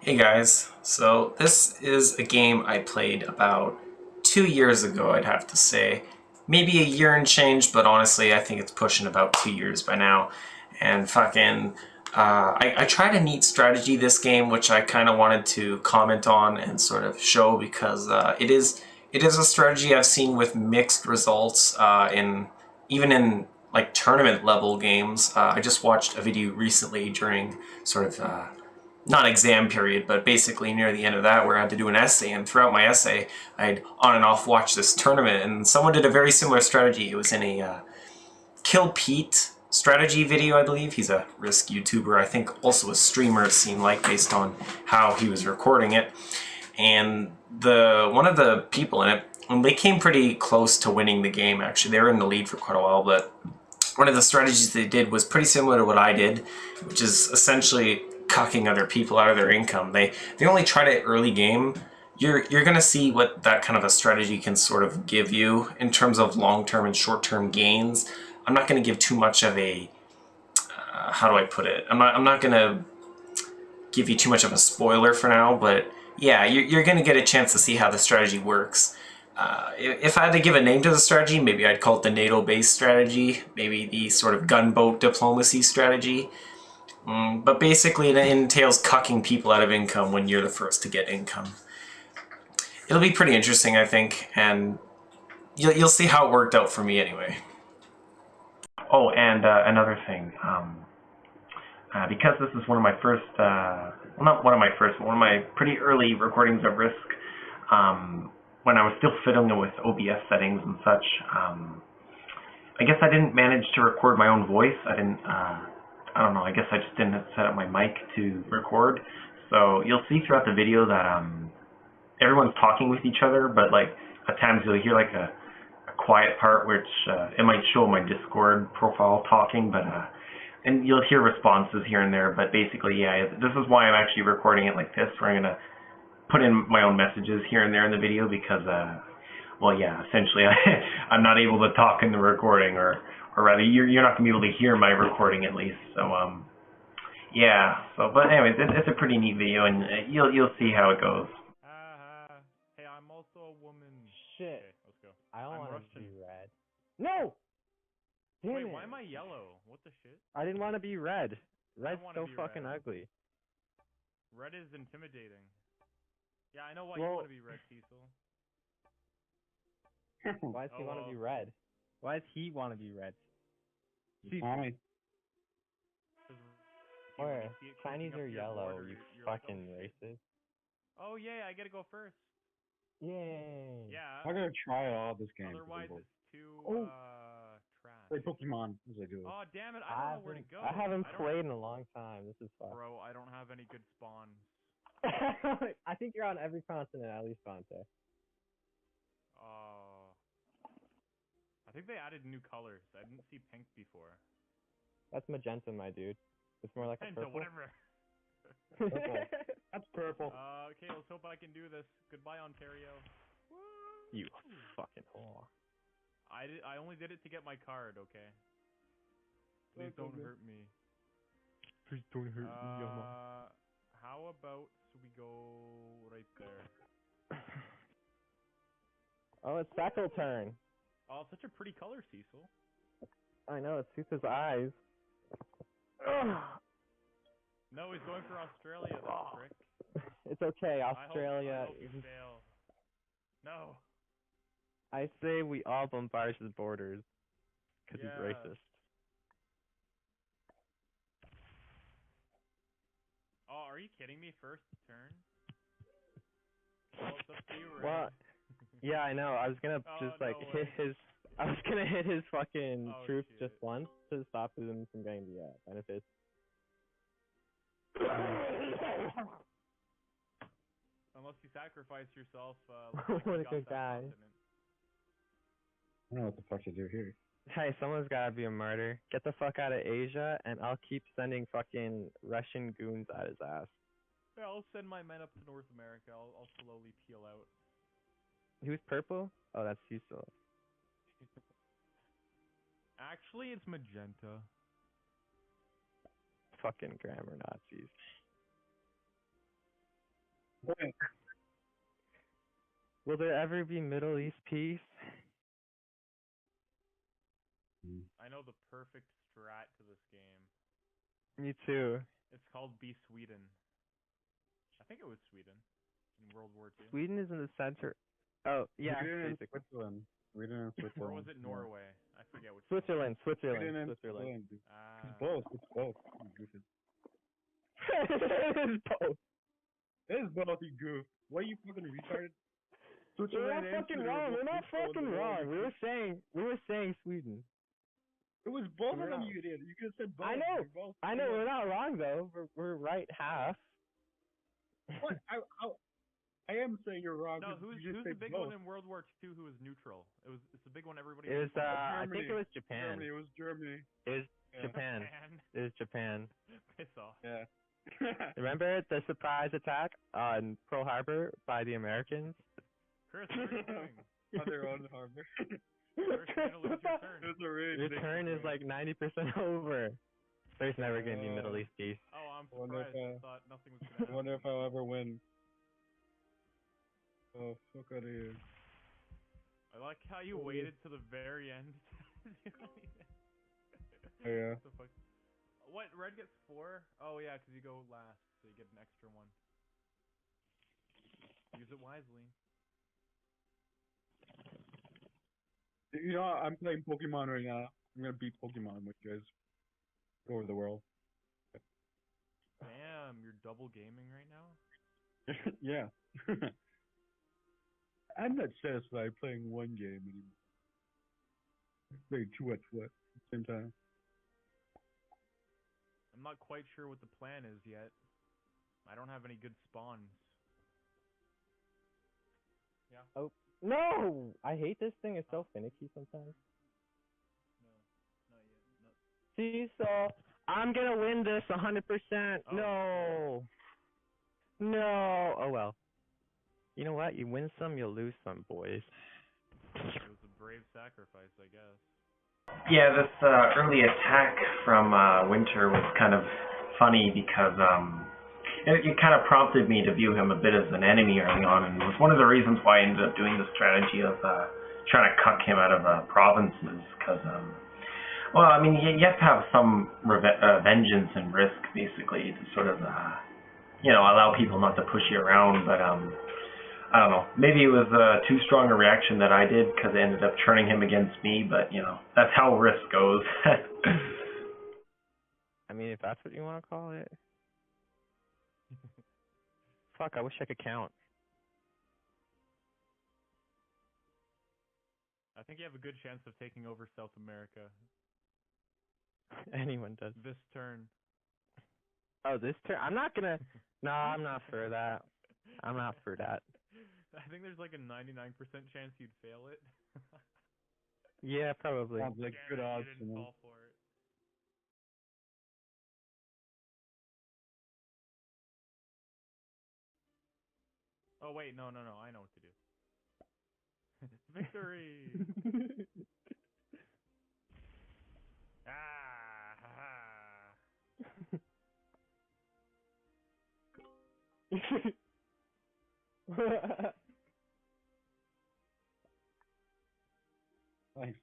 Hey guys, so this is a game I played about 2 years ago, I'd have to say. Maybe a year and change, but honestly, I think it's pushing about 2 years by now. And I tried a neat strategy this game, which I kind of wanted to comment on and sort of show because it is a strategy I've seen with mixed results even in like tournament level games. I just watched a video recently during sort of not exam period, but basically near the end of that where I had to do an essay, and throughout my essay I'd on and off watch this tournament, and someone did a very similar strategy. It was in a Kill Pete strategy video, I believe. He's a Risk YouTuber, I think also a streamer, it seemed like, based on how he was recording it. And one of the people in it, and they came pretty close to winning the game actually. They were in the lead for quite a while, but one of the strategies they did was pretty similar to what I did, which is essentially cucking other people out of their income. They only tried it early game. You're gonna see what that kind of a strategy can sort of give you in terms of long-term and short-term gains. I'm not gonna give too much of a how do I put it? I'm not gonna give you too much of a spoiler for now, but yeah, you're gonna get a chance to see how the strategy works. If I had to give a name to the strategy, maybe I'd call it the NATO-based strategy, maybe the sort of gunboat diplomacy strategy. But basically, it entails cucking people out of income when you're the first to get income. It'll be pretty interesting, I think, and you'll see how it worked out for me anyway. Oh, and another thing, because this is one of my first, well, not one of my first, but one of my pretty early recordings of Risk, when I was still fiddling with OBS settings and such. I guess I didn't manage to record my own voice. I don't know, I guess I just didn't set up my mic to record. So you'll see throughout the video that everyone's talking with each other, but like at times you'll hear like a quiet part, which it might show my Discord profile talking, but and you'll hear responses here and there. But basically, yeah, this is why I'm actually recording it like this, where I'm gonna put in my own messages here and there in the video because, well, yeah, essentially I'm not able to talk in the recording, or rather, you're not gonna be able to hear my recording at least. So yeah. So, but anyways, it's a pretty neat video, and you'll see how it goes. Hey, I'm also a woman. Shit. Okay, let's go. I don't I'm want to Russian. be red. No! Damn Wait, it. why am I yellow? What the shit? I didn't want to be red. Red's wanna so be fucking red. ugly. Red is intimidating. Yeah, I know why you Well- want to be red, Cecil. Why does he want to be red? Why does he want to be red? See, Alright. where? Chinese are yellow, you fucking racist. Oh yeah, I gotta go first. Yay. Yeah. I'm gonna try all this game. Otherwise, it's too Oh. trash. Play Pokemon as I do it. Oh damn it! I don't know where to go. I haven't don't- played in a long time. This is fun. Bro, I don't have any good spawns. I think you're on every continent at least, Fonte. Oh. I think they added new colors. I didn't see pink before. That's magenta, my dude. It's more like a Penta, purple. whatever. Purple. That's purple. Okay, let's hope I can do this. Goodbye, Ontario. You fucking whore. I only did it to get my card, okay? Please don't hurt me. Please don't hurt me, How about we go right there? Oh, it's Speckle turn. Oh, such a pretty color, Cecil. I know, it suits his eyes. No, he's going for Australia, that prick. It's okay, I Australia. hope you fail. No. I say we all bombard his borders. Because he's racist. Oh, are you kidding me? First turn? Well, it's up to you, Ray. Well, yeah, I know. I was gonna just like no hit way. his. I was gonna hit his fucking Oh, troops shit. just once to stop him from getting the benefits. Unless you sacrifice yourself, What a good guy. I don't know what the fuck to do here. Hey, someone's gotta be a martyr. Get the fuck out of Asia, and I'll keep sending fucking Russian goons at his ass. Yeah, I'll send my men up to North America. I'll slowly peel out. Who's purple? Oh, that's Cecil. Actually, it's magenta. Fucking grammar Nazis. point. Will there ever be Middle East peace? I know the perfect strat to this game. Me too. It's called Be Sweden. I think it was Sweden in World War II. Sweden is in the center. Oh, yeah, Sweden and basically. Switzerland. Sweden and Switzerland. Or was it Yeah. Norway? I forget which Switzerland, Sweden Switzerland, and Switzerland. Switzerland. one. It's both. It's both. You goofy. It's both. It is both, you goof. What are you fucking retarded? We're Switzerland not and fucking Sweden wrong. both We're not equal in fucking the world, wrong. you We goof. were saying Sweden. It was both We're of them, not- you idiot. You could have said both. I know. You're both. I know we're not wrong though. We're right half. What? I am saying you're wrong. No, 'cause who's you just the said big both. one in World War II who was neutral? It's a big one everybody. It was I Germany. think it was Japan. Germany. It was Germany. It was Yeah. Japan. It was Japan. Piss off. Yeah. Remember the surprise attack on Pearl Harbor by the Americans? Chris, what are you doing? On their own harbor. You're trying to lose your turn. It's a raid. Your turn is like 90% over. There's never gonna be Middle East peace. Oh, I'm Wonder if, surprised. I thought nothing was I gonna happen. wonder if I'll ever win. Oh, fuck out of here. I like how you waited to the very end. Oh, yeah. What the fuck? What? Red gets 4? Oh yeah, 'cause you go last, so you get an extra one. Use it wisely. You know, I'm playing Pokemon right now. I'm gonna beat Pokemon with you guys. Over the world. Damn, you're double gaming right now? Yeah. I'm not satisfied playing one game anymore. Playing two at the same time. I'm not quite sure what the plan is yet. I don't have any good spawns. Yeah? Oh no! I hate this thing. It's so finicky sometimes. No, not yet. No. See, so I'm gonna win this 100%. Oh. No. No. Oh well. You know what? You win some, you lose some, boys. It was a brave sacrifice, I guess. Yeah, this early attack from Winter was kind of funny because it kind of prompted me to view him a bit as an enemy early on, and was one of the reasons why I ended up doing the strategy of trying to cuck him out of provinces. Because, well, I mean, you have to have some vengeance and risk, basically, to sort of, allow people not to push you around, but I don't know. Maybe it was too strong a reaction that I did because it ended up turning him against me, but, that's how risk goes. I mean, if that's what you want to call it. Fuck, I wish I could count. I think you have a good chance of taking over South America Anyone does. this turn. Oh, this turn? I'm not gonna. No, I'm not for that. I'm not for that. I think there's like a 99% chance you'd fail it. Yeah, probably. Sounds like Damn good it, odds, you you didn't know. fall for it. Oh wait, no, I know what to do. Victory! Ah! Ha, ha. Nice.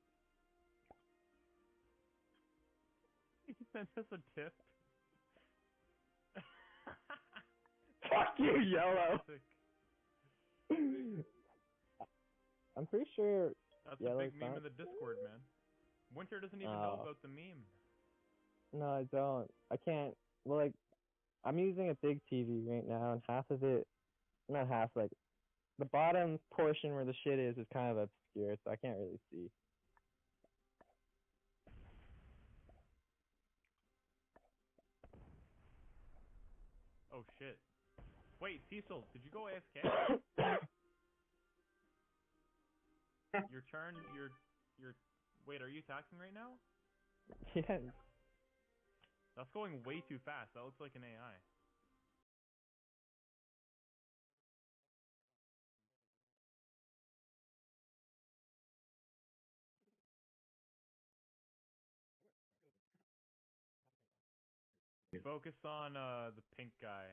He sent us a tip. Fuck you, Yellow. Sick. I'm pretty sure. That's Yellow's a big meme not- in the Discord, man. Winter doesn't even know about the meme. No, I don't. I can't. Well, like, I'm using a big TV right now, and half of it, not half, like, the bottom portion where the shit is kind of obscure, so I can't really see. Oh shit. Wait, Cecil, did you go AFK? Your turn, your wait, are you attacking right now? Yeah. That's going way too fast. That looks like an AI. Focus on the pink guy.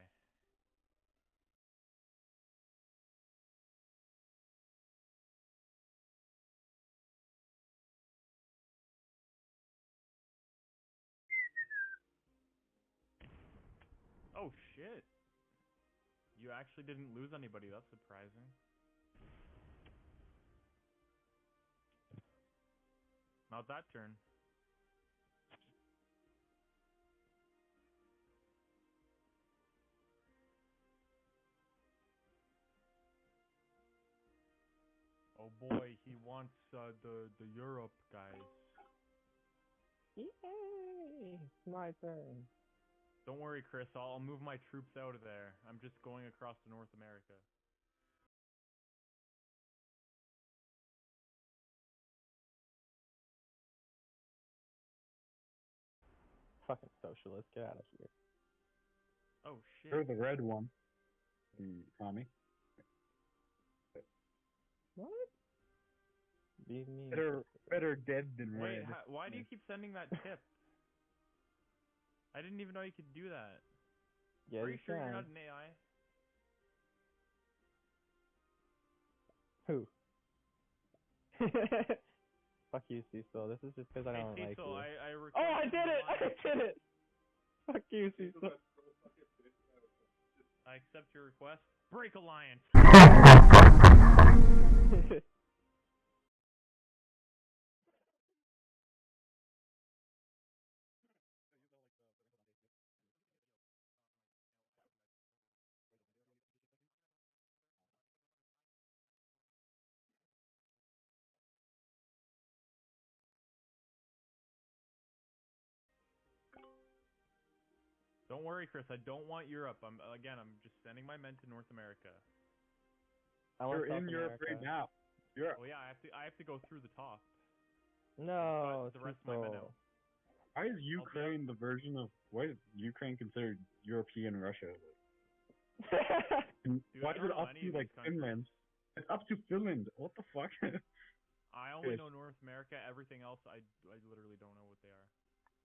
Oh shit! You actually didn't lose anybody. That's surprising. Not that turn. Oh boy, he wants the Europe guys. Yay! My turn. Don't worry, Chris. I'll move my troops out of there. I'm just going across to North America. Fucking socialist, get out of here. Oh shit! You're the red one. Tommy. What? Be mean. Better dead than Wait, red. why do you keep sending that tip? I didn't even know you could do that. Yeah, Are you you sure you're can. not an AI? Who? Fuck you, Cecil. This is just because I Hey don't like Cecil, you. I Oh, I requested did you it! I live. did it! Fuck you, Cecil. I accept your request. Break alliance. Don't worry, Chris. I don't want Europe. I'm just sending my men to North America. I want You're South in Europe America. right now. Europe. Well, yeah, I have to go through the top. No, The rest of my men Cecil. out. Why is Ukraine the version of why is Ukraine considered European Russia? Dude, Why I is don't it know up any to of like these countries. Finland? It's up to Finland. What the fuck? I only Yes. know North America. Everything else, I literally don't know what they are.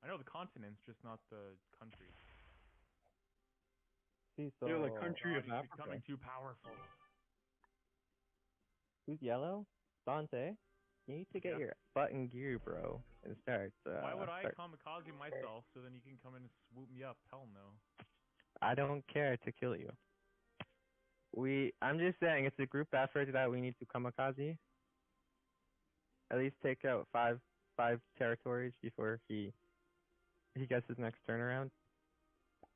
I know the continents, just not the countries. Cecil. You're the country God, of he's Africa. becoming too powerful. Who's yellow? Dante? You need to get Yeah. your butt in gear, bro, and start. Why would I start- kamikaze myself so then you can come in and swoop me up? Hell no. I don't care to kill you. I'm just saying, it's a group effort that we need to kamikaze. At least take out five territories before he gets his next turnaround.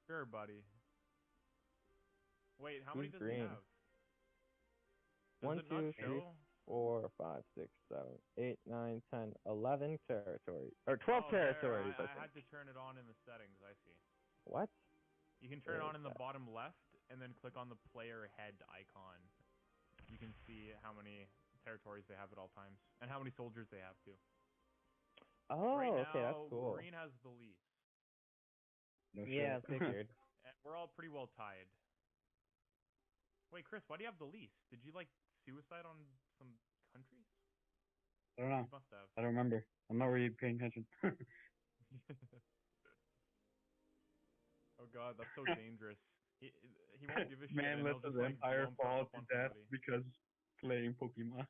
Sure, buddy. Wait, how many Who's does he green? have? Does 1, it not 2, 3, show? 4, 5, 6, 7, 8, 9, 10, 11 territories. Or 12 Oh, there, territories, I think. had to turn it on in the settings, I see. What? You can turn it Where on is in the that? bottom left, and then click on the player head icon. You can see how many territories they have at all times, and how many soldiers they have, too. Oh, Right now, okay, that's cool. green has the least. No Yeah, shit. figured. And we're all pretty well tied. Wait, Chris, why do you have the least? Did you, like, suicide on some countries? I don't know. You must have. I don't remember. I'm not really paying attention. Oh god, that's so dangerous. He won't give a shit, Man and let he'll just his like empire blow himself fall up to on death somebody. because playing Pokemon.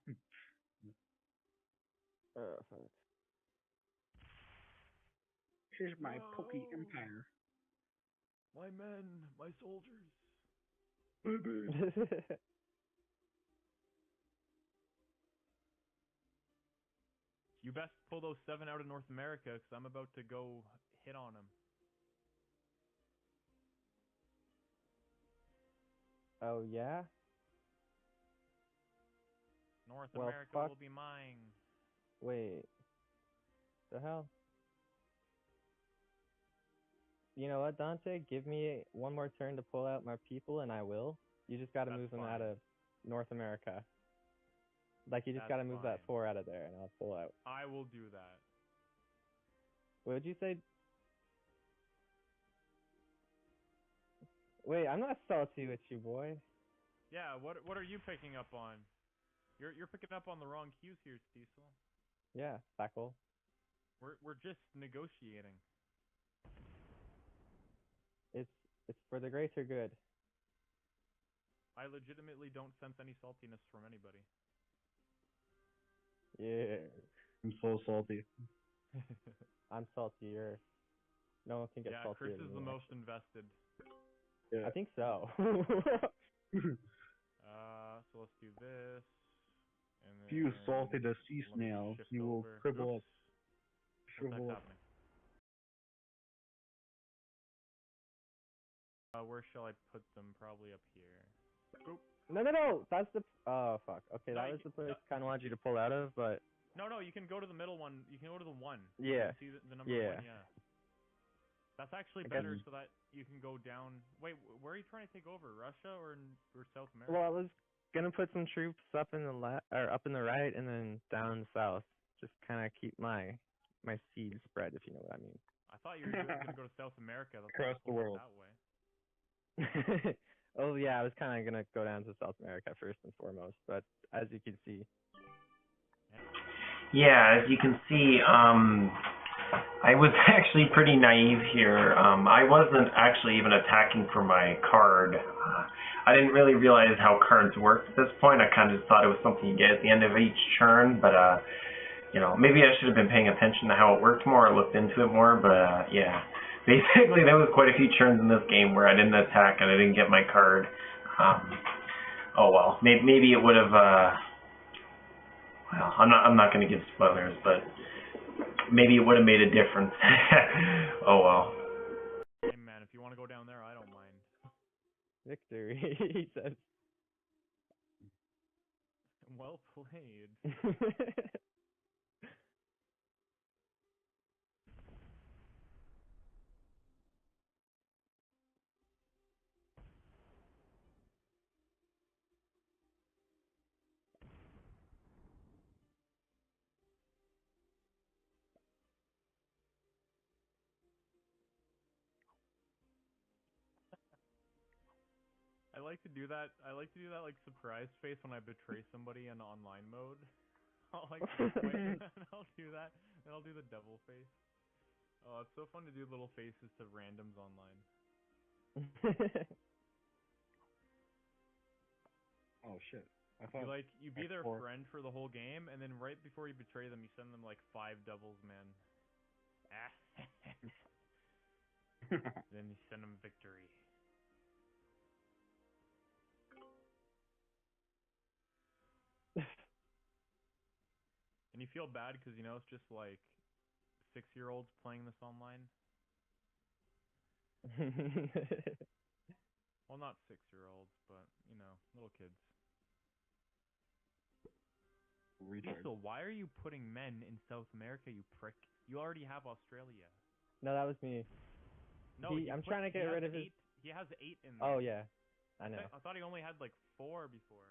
Fuck. Here's my No. Poke Empire. My men, my soldiers. You best pull those 7 out of North America, because I'm about to go hit on them. Oh, yeah? North Well, America fuck. will be mine. Wait. The hell? You know what, Dante? Give me one more turn to pull out my people, and I will. You just gotta That's move them fine. out of North America. Like, you just That's gotta move that fine. 4 out of there, and I'll pull out. I will do that. What would you say? Wait, I'm not salty with you, boy. Yeah, what are you picking up on? You're picking up on the wrong cues here, Cecil. Yeah, Spackle. We're just negotiating. It's for the greater good. I legitimately don't sense any saltiness from anybody. Yeah. I'm so salty. I'm saltier. No one can get Yeah, saltier Chris than is me, the most actually. invested. Yeah. I think so. So let's do this. And If you then salted a sea let me snail, shift you will over. cribble up. Oops. What the heck's Shrivel up. happening? Where shall I put them? Probably up here. No. That's the. Oh fuck. Okay, No, that you was can- the place no. I kind of wanted you to pull out of, but No, you can go to the middle one. You can go to the one. yeah. See the number Yeah. one? Yeah. That's actually I guess- better so that you can go down. Wait, where are you trying to take over? Russia or South America? Well, I was gonna put some troops up in the up in the right, and then down south. Just kind of keep my seed spread, if you know what I mean. I thought you were gonna go to South America. That's Across the world. That way. Oh yeah, I was kind of gonna go down to South America first and foremost, but as you can see, Yeah, as you can see, I was actually pretty naive here. I wasn't actually even attacking for my card. I didn't really realize how cards worked at this point. I kind of just thought it was something you get at the end of each turn, but maybe I should have been paying attention to how it worked more or looked into it more, but yeah. Basically, there was quite a few turns in this game where I didn't attack and I didn't get my card. Oh well, maybe it would have. Well, I'm not going to give spoilers, but maybe it would have made a difference. Oh well. Hey man, if you want to go down there, I don't mind. victory, he says. Well played. I like to do that. I like to do that like surprise face when I betray somebody in online mode. I'll like wait, and I'll do that, and I'll do the devil face. Oh, it's so fun to do little faces to randoms online. Oh shit. I thought You be their X4. friend for the whole game, and then right before you betray them, you send them like 5 doubles, man. Then you send them victory. And you feel bad because it's just like 6-year-olds playing this online. Well, not 6-year-olds, but little kids. Retard. Cecil, why are you putting men in South America, you prick? You already have Australia. No, that was me. No, I'm trying to get rid of his. He has 8 in there. Oh yeah, I know. I thought he only had like 4 before.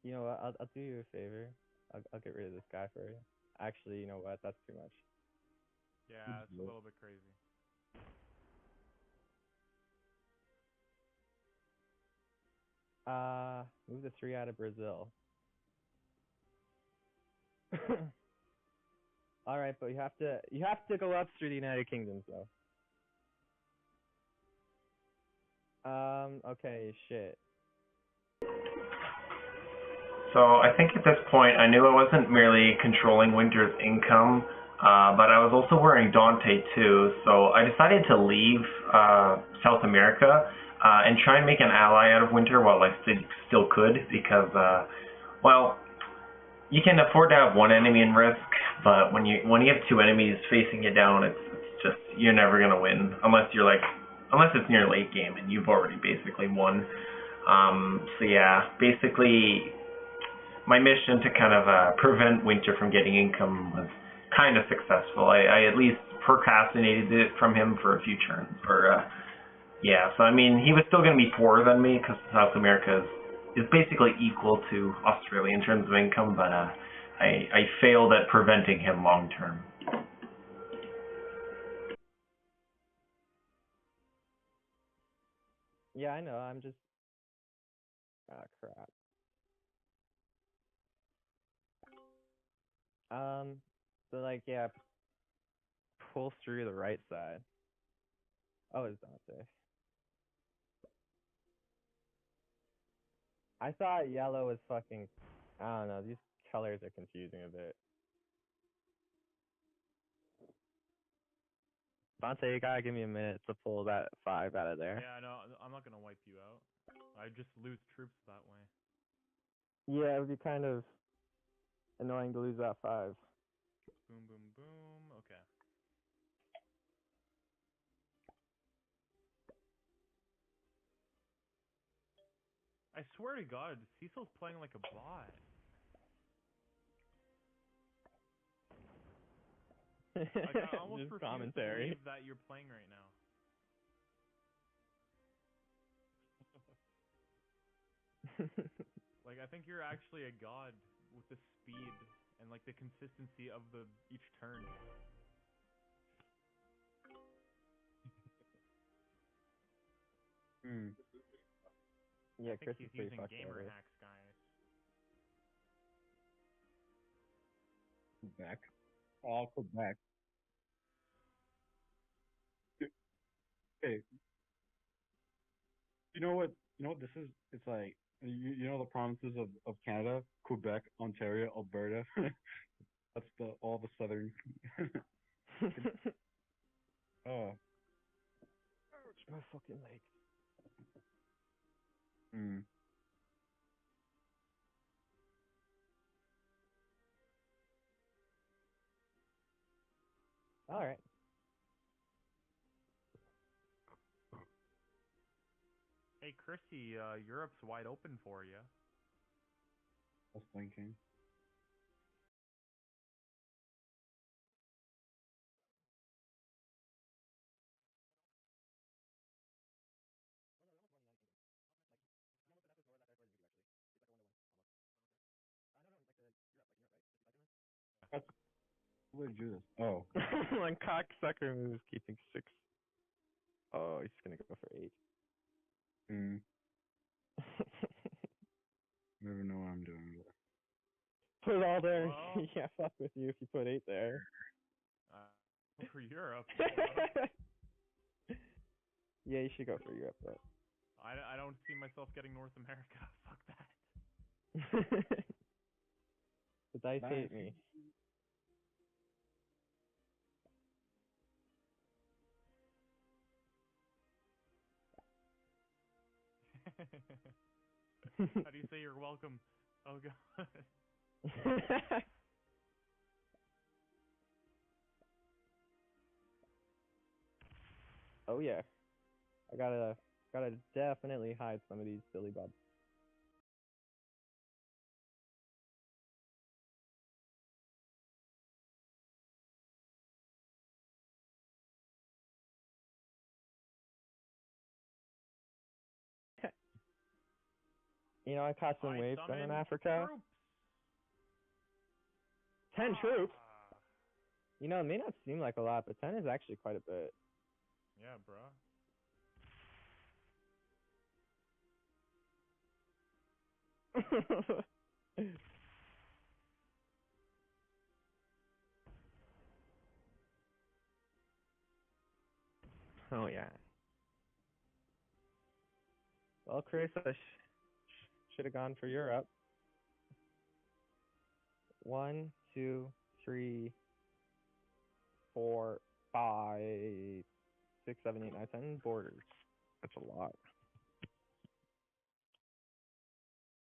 You know what? I'll do you a favor. I'll get rid of this guy for you. Actually, you know what? That's too much. Yeah, it's a little bit crazy. Move the 3 out of Brazil. All right, but you have to go up through the United Kingdom, though. Okay, shit. So I think at this point I knew I wasn't merely controlling Winter's income, but I was also wearing Dante too. So I decided to leave South America and try and make an ally out of Winter while I still could, because well, you can afford to have one enemy in risk, but when you have 2 enemies facing you down, it's just you're never gonna win unless it's near late game and you've already basically won. So yeah, basically my mission to kind of prevent Winter from getting income was kind of successful. I at least procrastinated it from him for a few turns. Yeah, so I mean, he was still going to be poorer than me because South America is basically equal to Australia in terms of income, but I failed at preventing him long term. Yeah, I know. I'm just. Ah, crap. So like, yeah, pull through the right side. Oh, it's Dante. I thought yellow was fucking. I don't know. These colors are confusing a bit. Dante, you gotta give me a minute to pull that 5 out of there. Yeah, no, I'm not gonna wipe you out. I just lose troops that way. Yeah, it would be kind of annoying to lose that 5. Boom, boom, boom. Okay. I swear to God, Cecil's playing like a bot. Like, I almost Just refuse commentary. to believe that you're playing right now. Like, I think you're actually a god with the speed and like the consistency of the each turn. Yeah, I think Chris he's is pretty using fucked gamer over. hacks, guys. Quebec. Oh, Quebec. Hey, you know what? You know what this is? It's like you know the provinces of Canada: Quebec, Ontario, Alberta. That's all the southern. Oh. Ouch, my fucking leg. Mm. All right. Hey, Chrissy, Europe's wide open for you. I was thinking. That's what did you do this? Oh. One cocksucker moves, keeping 6. Oh, he's gonna go for 8. Mm. Never know what I'm doing. Put it all there. Well, Yeah, fuck with you if you put 8 there. for Europe. Yeah, you should go for Europe, but. I don't see myself getting North America. Fuck that. The dice Nice. hate me. How do you say you're welcome? Oh God. Oh yeah. I gotta definitely hide some of these silly bubs. You know, I caught some I waves down in summon Africa. troops. 10 troops. Ah. You know, it may not seem like a lot, but 10 is actually quite a bit. Yeah, bruh. Oh yeah. Well, Chris, I should have gone for Europe. 1, 2, 3, 4, 5, 6, 7, 8, 9, 10 borders. That's a lot.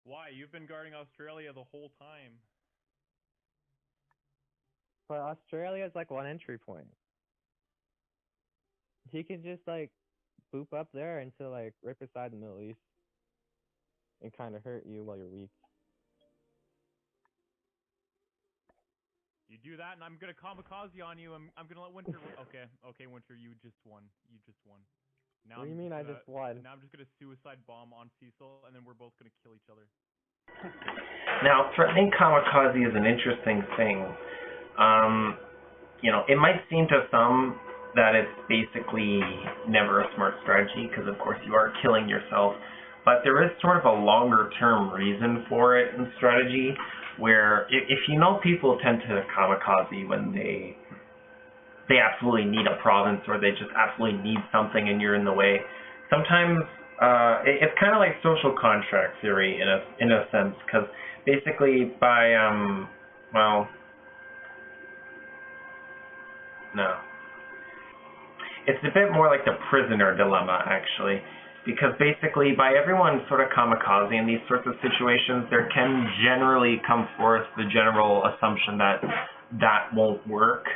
Why? You've been guarding Australia the whole time. But Australia's like one entry point. He can just like boop up there into like right beside the Middle East and kind of hurt you while you're weak. You do that, and I'm gonna kamikaze on you. I'm gonna let Winter. Okay, Winter, you just won. You just won. Now What do you mean I just won? Now I'm just gonna suicide bomb on Cecil, and then we're both gonna kill each other. Now, threatening kamikaze is an interesting thing. You know, it might seem to some that it's basically never a smart strategy because, of course, you are killing yourself. But there is sort of a longer-term reason for it in strategy, where if you know people tend to kamikaze when they absolutely need a province or they just absolutely need something and you're in the way. Sometimes it's kind of like social contract theory in a sense, because basically by well, no. it's a bit more like the prisoner dilemma, actually, because basically by everyone sort of kamikaze in these sorts of situations, there can generally come forth the general assumption that that won't work.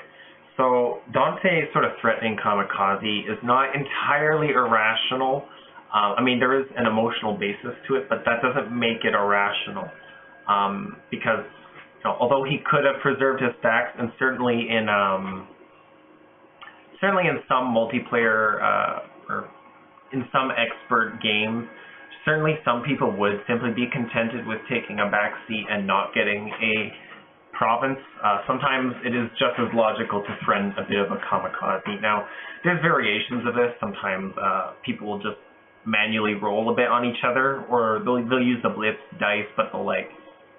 So Dante sort of threatening kamikaze is not entirely irrational. I mean, there is an emotional basis to it, but that doesn't make it irrational. Because although he could have preserved his stacks, and certainly in some multiplayer or in some expert games, certainly some people would simply be contented with taking a back seat and not getting a province. Sometimes it is just as logical to threaten a bit of a kamikaze. Now, there's variations of this. Sometimes people will just manually roll a bit on each other, or they'll use the blitz dice, but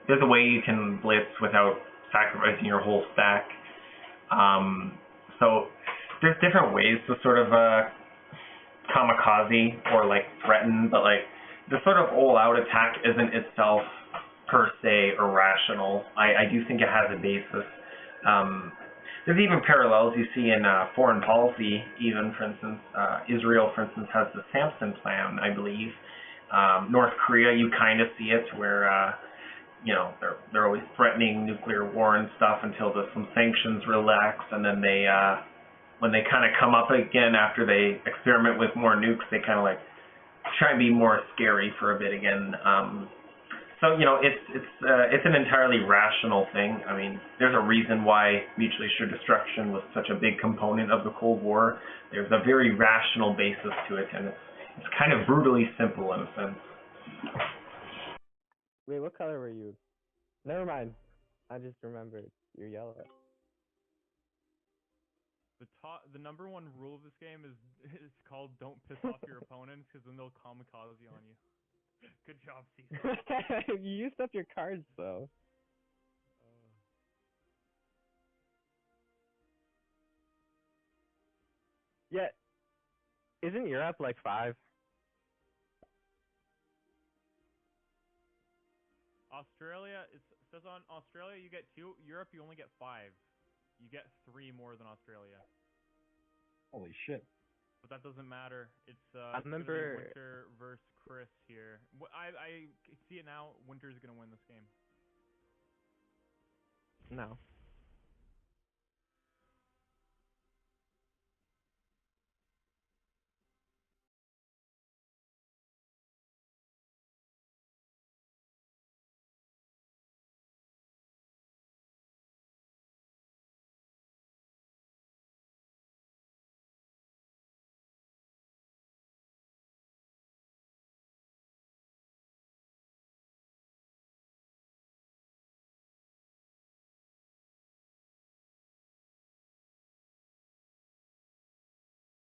there's a way you can blitz without sacrificing your whole stack. So there's different ways to sort of kamikaze or threaten, but the sort of all-out attack isn't itself per se irrational. I do think it has a basis. There's even parallels you see in foreign policy, even, for instance. Israel, for instance, has the Samson Plan, I believe. North Korea, you kind of see it where, they're always threatening nuclear war and stuff until some sanctions relax, and then when they kind of come up again after they experiment with more nukes, they kind of try and be more scary for a bit again. So it's an entirely rational thing. I mean, there's a reason why mutually assured destruction was such a big component of the Cold War. There's a very rational basis to it, and it's kind of brutally simple in a sense. Wait, what color were you? Never mind. I just remembered. You're yellow. The number one rule of this game is it's called "Don't piss off your opponents," because then they'll kamikaze on you. Good job, Cecil. You used up your cards, though. Yeah. Isn't Europe 5? Australia, it says on Australia you get 2. Europe, you only get 5. You get 3 more than Australia. Holy shit. But that doesn't matter. It's I remember Winter versus Chris here. I see it now. Winter's gonna win this game. No.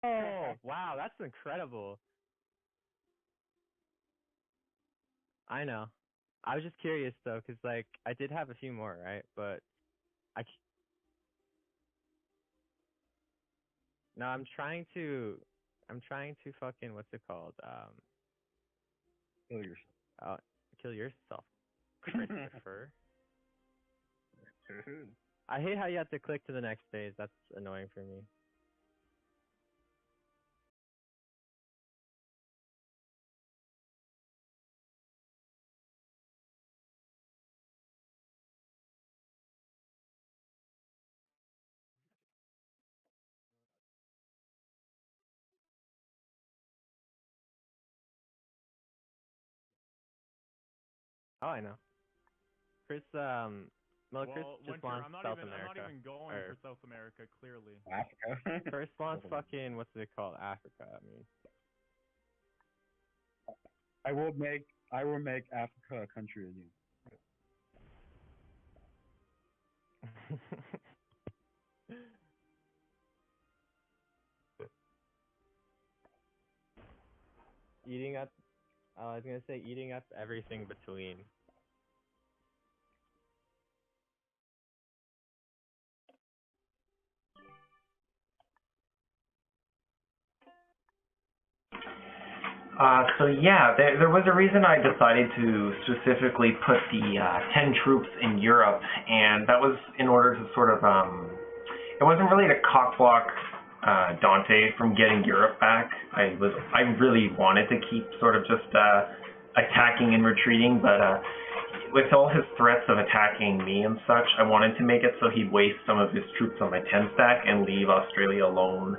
Oh, wow, that's incredible. I know. I was just curious, though, because, I did have a few more, right? But no, I'm trying to fucking, what's it called? Kill yourself. Kill yourself, Christopher. I hate how you have to click to the next stage. That's annoying for me. Oh, I know. Chris, Chris just Winter, wants South I'm America. not even going for South America, clearly. Africa. Chris wants fucking, what's it called? Africa, I mean. I will make Africa a country again. Eating up, I was gonna say eating up everything between. So yeah, there was a reason I decided to specifically put the 10 troops in Europe, and that was in order to sort of, it wasn't really to cockblock Dante from getting Europe back. I really wanted to keep sort of just attacking and retreating, but with all his threats of attacking me and such, I wanted to make it so he'd waste some of his troops on my 10 stack and leave Australia alone,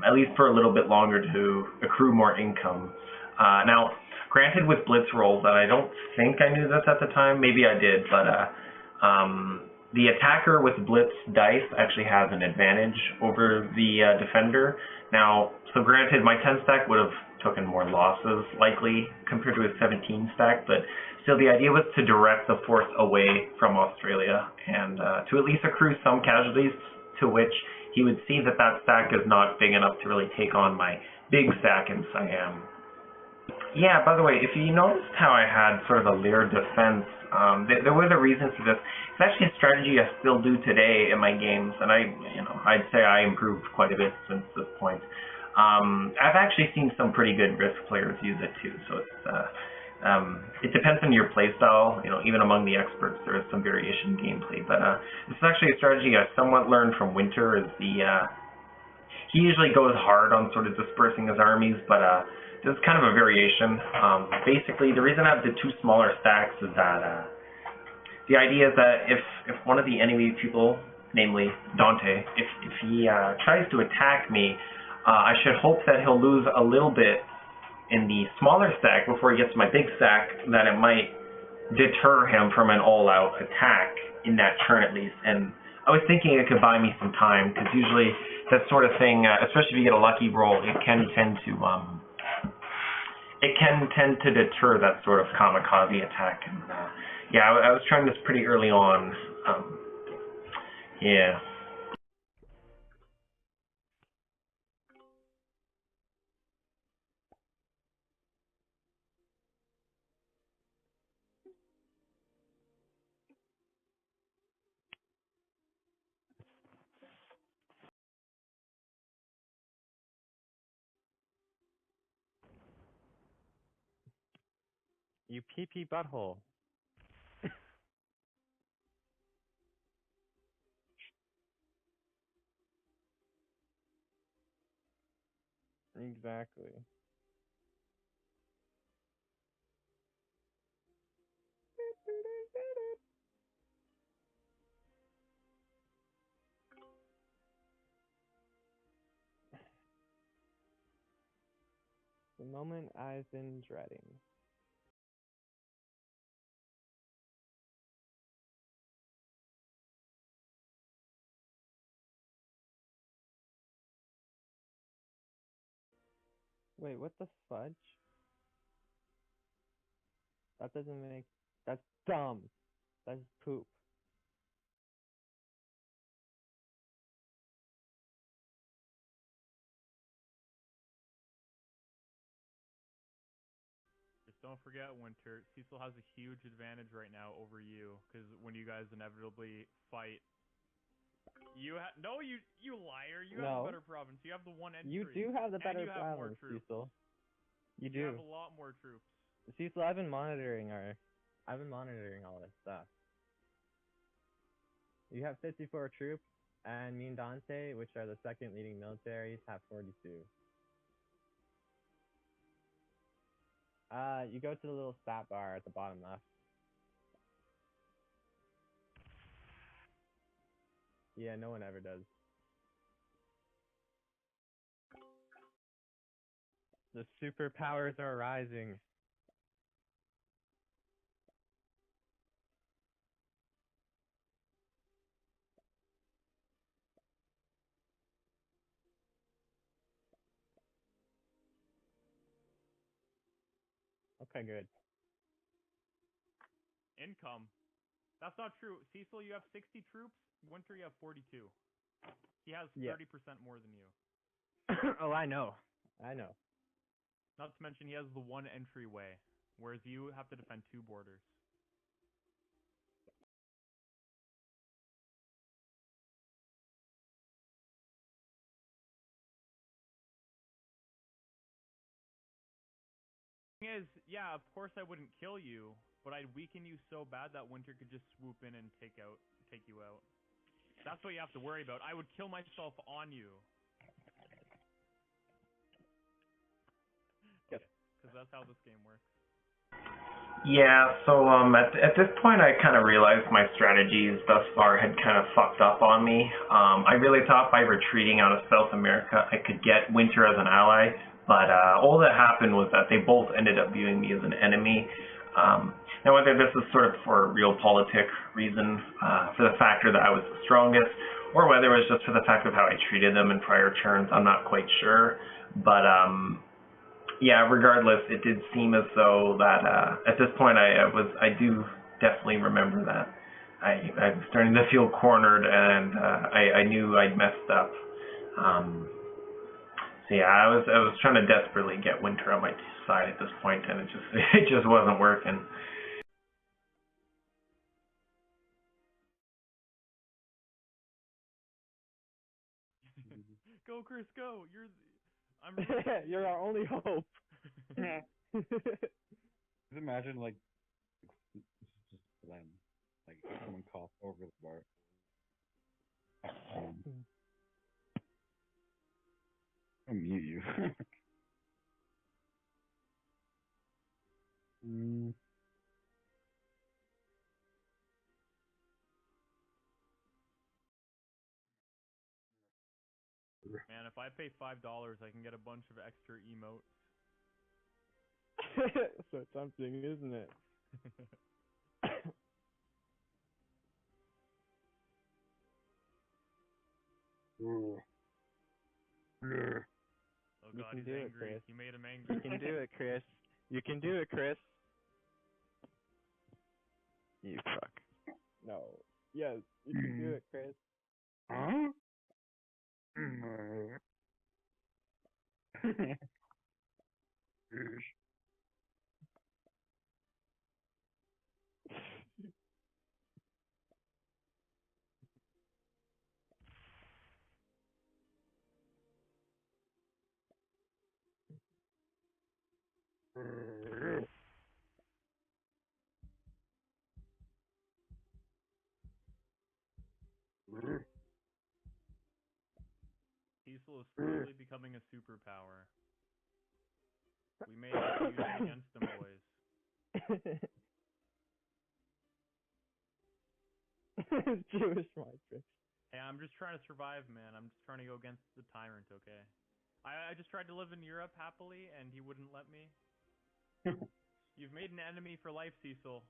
at least for a little bit longer to accrue more income. Now, granted with blitz rolls, that I don't think I knew this at the time, maybe I did, but the attacker with blitz dice actually has an advantage over the defender. Now, so granted, my 10 stack would have taken more losses, likely, compared to his 17 stack, but still the idea was to direct the force away from Australia and to at least accrue some casualties, to which he would see that that stack is not big enough to really take on my big stack in Siam. Yeah, by the way, if you noticed how I had sort of a layered defense, there was a reason for this. It's actually a strategy I still do today in my games, and I'd say I improved quite a bit since this point. I've actually seen some pretty good Risk players use it too, so it depends on your playstyle. Even among the experts, there is some variation in gameplay, but this is actually a strategy I somewhat learned from Winter. He usually goes hard on sort of dispersing his armies, but this is kind of a variation. Basically, the reason I have the two smaller stacks is that the idea is that if one of the enemy people, namely Dante, if he tries to attack me, I should hope that he'll lose a little bit in the smaller stack before he gets to my big stack, that it might deter him from an all-out attack in that turn at least. And I was thinking it could buy me some time, because usually that sort of thing, especially if you get a lucky roll, it can tend to deter that sort of kamikaze attack. And yeah, I was trying this pretty early on. Yeah. You pee butthole. Exactly. The moment I've been dreading. Wait, what the fudge? That doesn't make... That's dumb. That's poop. Just don't forget, Winter, Cecil has a huge advantage right now over you, because when you guys inevitably fight, no, you liar. You have a better province. You have the one entry. You do have the better province, Cecil. You do. You have a lot more troops. Cecil, I've been monitoring all this stuff. You have 54 troops, and me and Dante, which are the second leading militaries, have 42. You go to the little stat bar at the bottom left. Yeah, no one ever does. The superpowers are rising. Okay, good. Income. That's not true. Cecil, you have 60 troops. Winter, you have 42. He has 30% more than you. Oh, I know. Not to mention he has the one entryway, whereas you have to defend two borders. Thing is, yeah, of course I wouldn't kill you, but I'd weaken you so bad that Winter could just swoop in and take you out. That's what you have to worry about. I would kill myself on you. Because that's how this game works. Yeah, so at this point I kind of realized my strategies thus far had kind of fucked up on me. I really thought by retreating out of South America I could get Winter as an ally, but all that happened was that they both ended up viewing me as an enemy. Now whether this is sort of for a realpolitik reason, for the factor that I was the strongest, or whether it was just for the fact of how I treated them in prior turns, I'm not quite sure. But yeah, regardless, it did seem as though that at this point I do definitely remember that I was starting to feel cornered, and I knew I'd messed up. So yeah, I was trying to desperately get Winter on my side at this point, and it just wasn't working. Go, Chris, go! I'm You're our only hope. Just imagine like this is just Glenn, like someone coughed over the bar. I'll mute you. Man, if I pay $5, I can get a bunch of extra emotes. So something, isn't it? Oh You god, can he's do it, angry. Chris. You made him angry. You can do it, Chris. You can do it, Chris. You fuck. No. Yes, you can do it, Chris. Huh? Cecil is slowly becoming a superpower. We may have to use it against them, boys. Jewish matrix. Hey, I'm just trying to survive, man. I'm just trying to go against the tyrant, okay? I just tried to live in Europe happily, and he wouldn't let me. You've made an enemy for life, Cecil.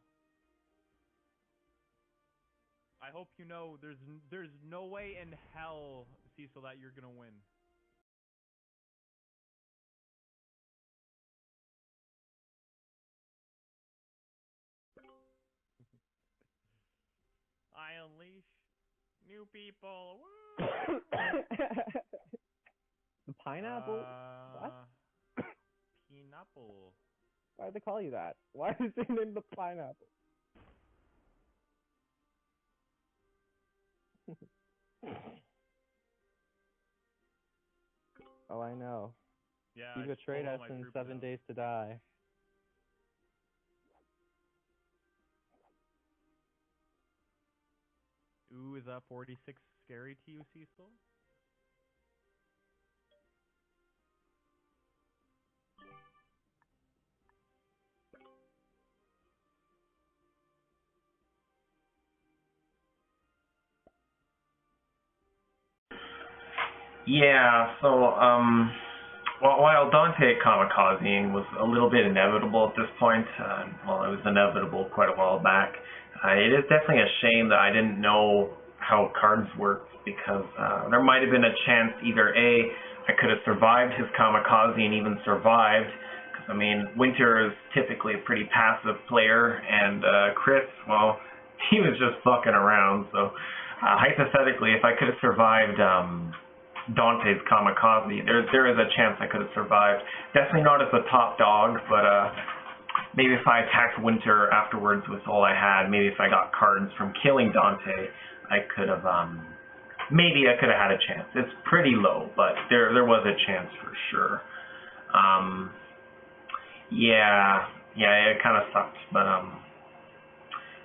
I hope you know there's no way in hell, Cecil, that you're gonna win. I unleash new people. Woo! The pineapple? What? Pineapple. Why did they call you that? Why is it named the pineapple? Oh, I know. Yeah, You I just betrayed pulled us all my in troops 7 out. Days to Die. Ooh, is that 46 scary to you, Cecil? Yeah, so while Dante kamikazing was a little bit inevitable at this point, well, it was inevitable quite a while back. It is definitely a shame that I didn't know how cards worked, because there might have been a chance either A, I could have survived his kamikaze and even survived, because I mean, Winter is typically a pretty passive player, and Chris, well, he was just fucking around, so hypothetically, if I could have survived Dante's kamikaze, there is a chance I could have survived. Definitely not as the top dog, but maybe if I attacked Winter afterwards with all I had, maybe if I got cards from killing Dante, I could have maybe I could have had a chance. It's pretty low, but there was a chance for sure. Yeah, it kind of sucked, but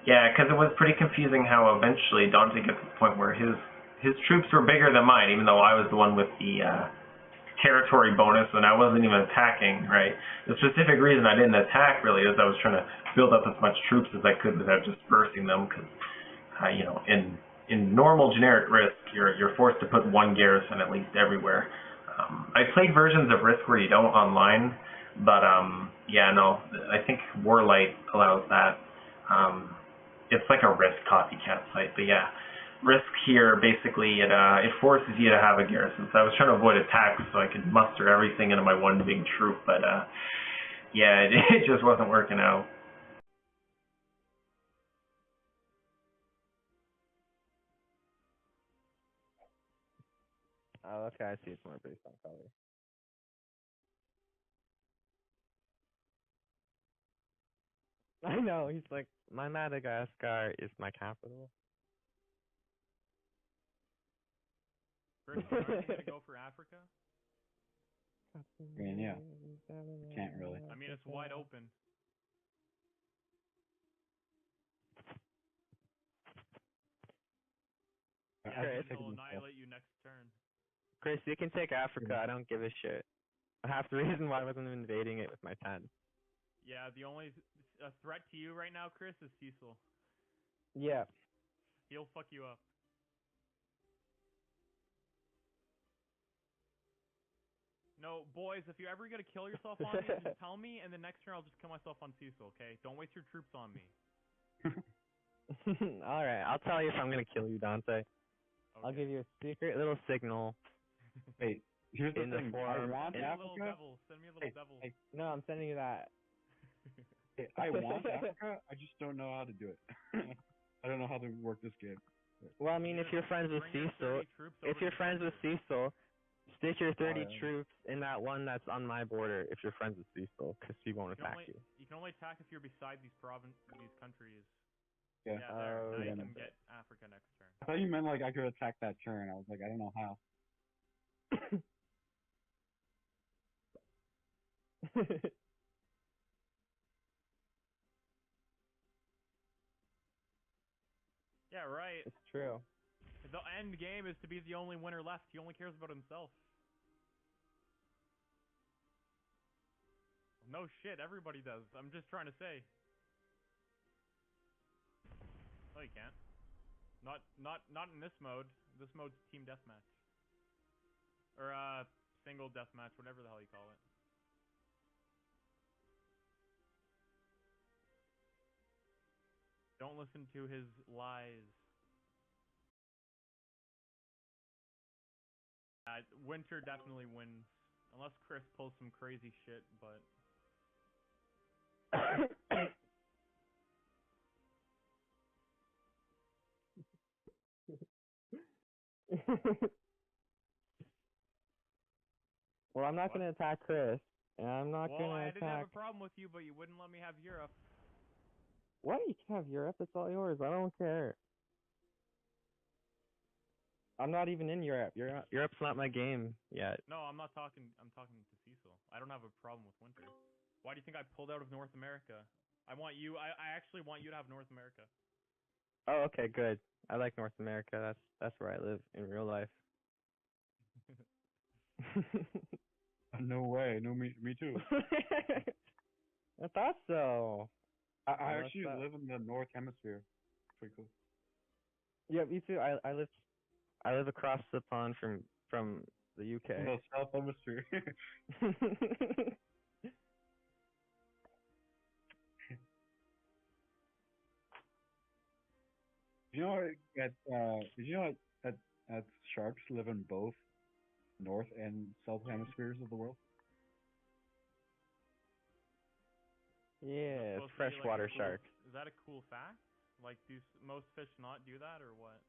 yeah, because it was pretty confusing how eventually Dante gets to the point where his troops were bigger than mine, even though I was the one with the territory bonus, and I wasn't even attacking, right? The specific reason I didn't attack really is I was trying to build up as much troops as I could without dispersing them, because in normal generic Risk, you're forced to put one garrison at least everywhere. I played versions of Risk where you don't online, but yeah, no, I think Warlight allows that. It's like a Risk copycat site, but yeah. Risk here, basically, it forces you to have a garrison. So I was trying to avoid attacks so I could muster everything into my one big troop, but yeah, it just wasn't working out. Oh, okay, I see. It's more based on color. I know. He's like, my Madagascar is my capital. Chris, are you gonna go for Africa? I mean, yeah. Can't really. I mean, it's wide open. Chris, I'll annihilate you next turn. Chris, you can take Africa. I don't give a shit. Half the reason why I wasn't invading it with my 10. Yeah, the only threat to you right now, Chris, is Cecil. Yeah. He'll fuck you up. No, boys, if you're ever gonna kill yourself on me, just tell me, and the next turn I'll just kill myself on Cecil, okay? Don't waste your troops on me. Alright, I'll tell you if I'm gonna kill you, Dante. Okay. I'll give you a secret little signal. Wait, here's the In the thing. form- I want Send me a Africa. little devil. Send me a little devil. Hey, No, I'm sending you that. hey, I want Africa. I just don't know how to do it. I don't know how to work this game. Well, I mean, if you're friends with Bring your Cecil, 30 troops if over you're to friends with center. Cecil, stick your 30 yeah. troops in that one that's on my border if you're friends with Cecil, because he won't You can attack only, you. you can only attack if you're beside these countries. Yeah. Yeah, there. Oh, Now yeah, you that's can get Africa next turn. I thought you meant like I could attack that turn. I was like, I don't know how. Yeah, right. It's true. The end game is to be the only winner left. He only cares about himself. No shit, everybody does. I'm just trying to say. No, you can't. Not in this mode. This mode's team deathmatch. Or single deathmatch, whatever the hell you call it. Don't listen to his lies. Winter definitely wins. Unless Chris pulls some crazy shit, but... Well, I'm not What? gonna attack Chris, and I'm not Well, gonna I attack. didn't have a problem with you, but you wouldn't let me have Europe. What? You can have Europe. It's all yours. I don't care. I'm not even in Europe. Europe's not my game yet. No, I'm not talking. I'm talking to Cecil. I don't have a problem with winter. Why do you think I pulled out of North America? I want you. I actually want you to have North America. Oh, okay, good. I like North America. That's where I live in real life. No way. No, me too. I thought so. I Well, actually that's live in the North Hemisphere. Pretty cool. Yeah, me too. I live across the pond from the In UK. the South Hemisphere. You know did you know that sharks live in both North and South hemispheres of the world? Yeah, Supposed to be, like, freshwater a cool- sharks. Is that a cool fact? Like, do most fish not do that, or what?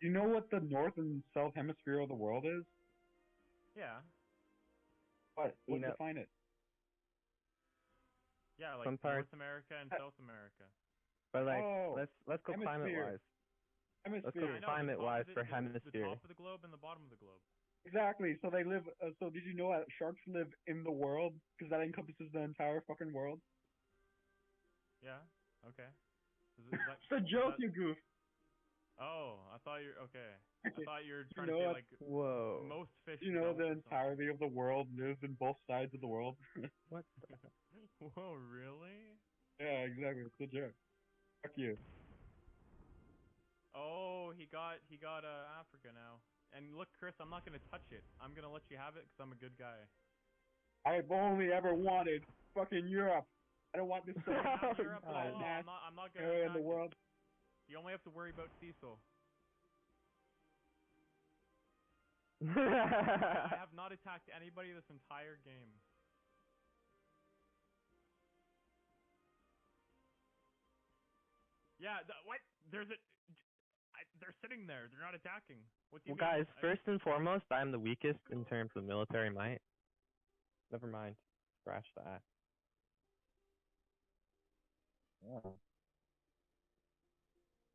You know what the North and South hemisphere of the world is? Yeah. What? You know- Define it. Yeah, like Some parts- North America and South America. But like, Oh, let's go hemisphere. climate wise. Let's go Hemisphere. I know, climate-wise the for top hemisphere. The top of the globe and the bottom of the globe. Exactly. So they live. So did you know that sharks live in the world? Because that encompasses the entire fucking world. Yeah. Okay. Is that, It's a joke, that, you goof. Oh, I thought you're okay. I thought you were You trying to know say what? like Whoa. most fish You know don't. the or something. entirety of the world lives in both sides of the world. What? Whoa, really? Yeah, exactly. It's a joke. Fuck you. Oh, he got Africa now. And look, Chris, I'm not gonna touch it. I'm gonna let you have it because I'm a good guy. I've only ever wanted fucking Europe. I don't want this You can have Oh, Europe at God. all. I'm not gonna area in attack the world. it. You only have to worry about Cecil. I have not attacked anybody this entire game. Yeah, what? They're sitting there. They're not attacking. What do you Well, mean? guys, first and foremost, I'm the weakest in terms of military might. Never mind. Scratch that. Yeah.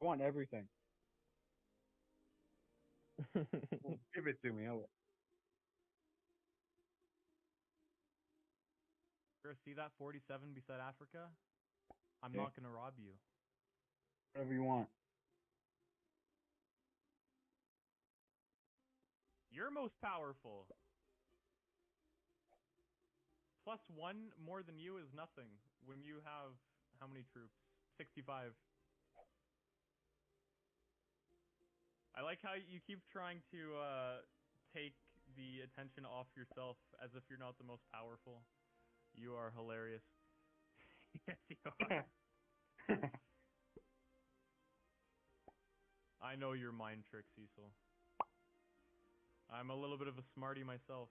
I want everything. Well, give it to me. Chris, see that 47 beside Africa? I'm Yeah. not gonna rob you. Whatever you want. You're most powerful. +1 more than you is nothing when you have how many troops? 65. I like how you keep trying to take the attention off yourself as if you're not the most powerful. You are hilarious. Yes, you are. I know your mind trick, Cecil. I'm a little bit of a smarty myself.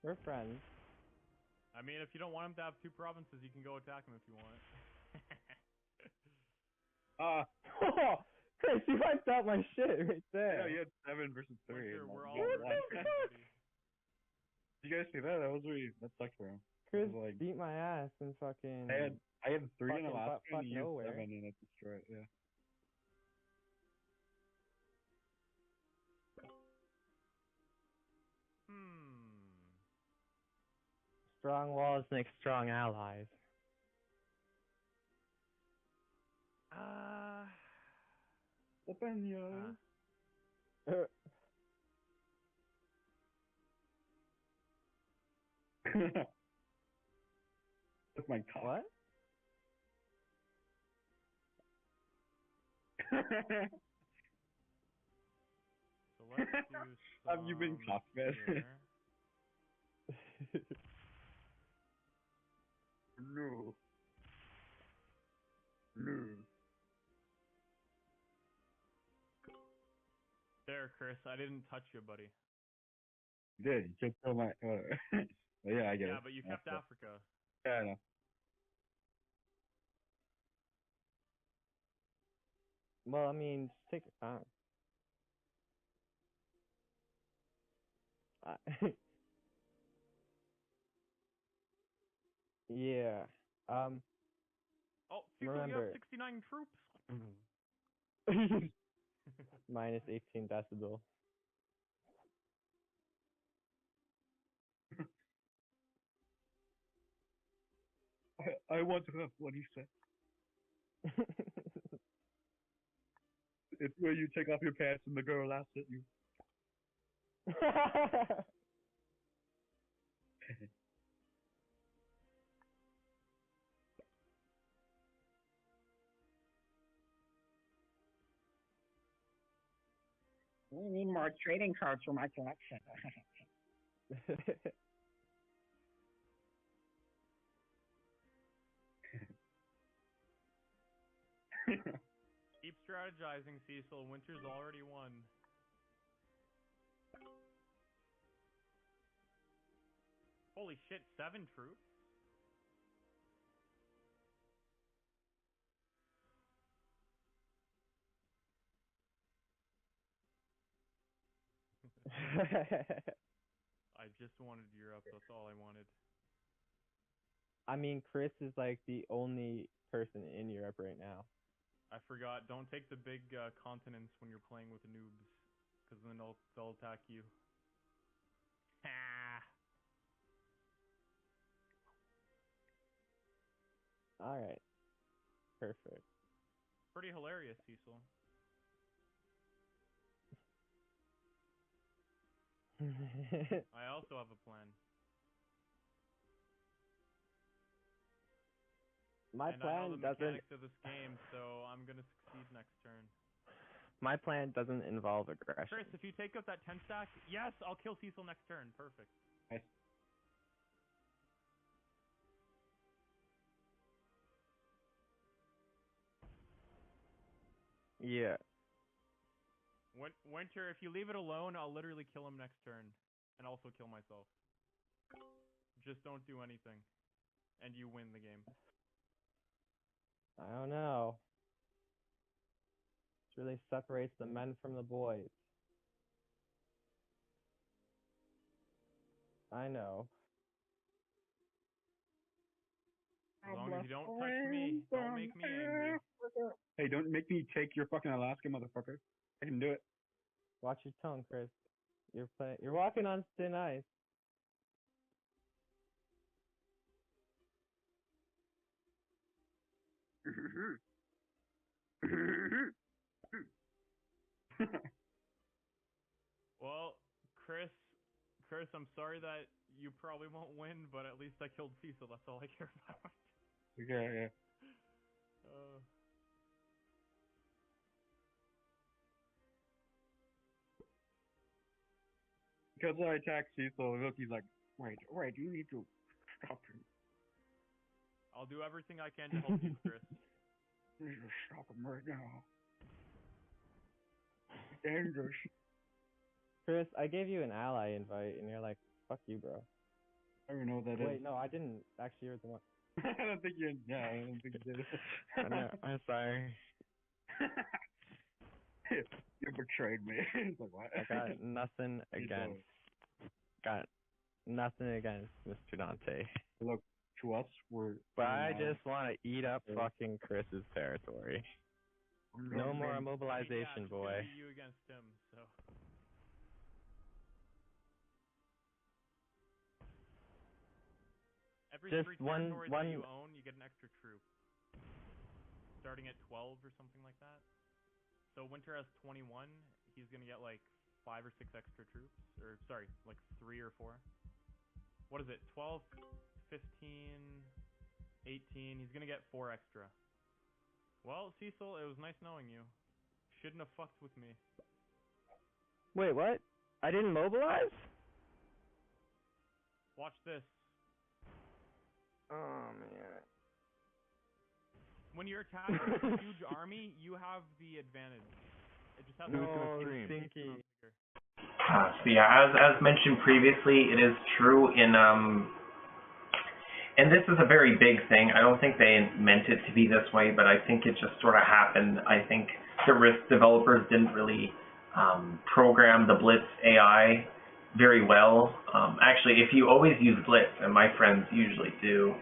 We're friends. I mean, if you don't want him to have 2 provinces, you can go attack him if you want. Oh, Chris, you wiped out my shit right Yeah, there. you had 7 versus 3. Winter, and we're all you got one. rooting for you, buddy. Did you guys see that? That sucked for him. Chris was like- beat my ass in fucking. I had 3 in Fucking Alaska butt and you used nowhere. 7 and it destroyed. Yeah. Strong walls make strong allies. Open yo. That's my cock. What? So let's do Have you been some cockfed? here. No. No. There, Chris. I didn't touch you, buddy. You did. You took all my. Well, yeah, I get it. Yeah, but you kept That's Africa. it. Yeah, I know. Well, I mean, just take your time. Yeah. Oh, Cecil, you have Remember. 69 troops. Minus 18 decibel. I want to have what he said. It's where you take off your pants and the girl laughs at you. We need more trading cards for my collection. Keep strategizing, Cecil. Winter's already won. Holy shit, 7 troops? I just wanted Europe, that's all I wanted. I mean, Chris is like the only person in Europe right now. I forgot, don't take the big continents when you're playing with the noobs, because then they'll attack you. Ha! Alright. Perfect. Pretty hilarious, Cecil. I also have a plan. My and I know plan the doesn't. mechanics of this game, so I'm gonna succeed next turn. My plan doesn't involve aggression. Chris, if you take up that 10 stack, yes, I'll kill Cecil next turn. Perfect. Nice. Yeah. Winter, if you leave it alone, I'll literally kill him next turn, and also kill myself. Just don't do anything, and you win the game. I don't know. This really separates the men from the boys. I know. As long as you don't touch me, don't make me angry. Hey, don't make me take your fucking Alaska, motherfucker. I can do it. Watch your tongue, Chris. You're walking on thin ice. Well, Chris, I'm sorry that you probably won't win, but at least I killed Cecil. That's all I care about. Yeah. Because I attacked Cecil, Wilkie's like, wait, you need to stop him. I'll do everything I can to help you, Chris. You need to stop him right now. It's dangerous. Chris, I gave you an ally invite, and you're like, fuck you, bro. I don't even know what that is. Wait, no, I didn't. Actually, you're the one. I don't think you. Yeah, I don't think you did. I'm sorry. You betrayed me. It's like, what? I got nothing against. Got nothing against Mr. Dante. Look, to us, But I just want to eat up fucking Chris's territory. No more immobilization, It's boy. gonna be you against him, so. Every Just free one- territory that you own, you get an extra troop. Starting at 12 or something like that. So Winter has 21. He's gonna get like 5 or 6 extra troops, or sorry, like 3 or 4. What is it? 12, 15, 18. He's gonna get 4 extra. Well, Cecil, it was nice knowing you. Shouldn't have fucked with me. Wait, what? I didn't mobilize? Watch this. Oh, man. When you're attacking a huge army, you have the advantage. It just has to No, be Stinky. So yeah, as mentioned previously, it is true and this is a very big thing. I don't think they meant it to be this way, but I think it just sort of happened. I think the Risk developers didn't really program the Blitz AI very well. Actually, if you always use Blitz, and my friends usually do,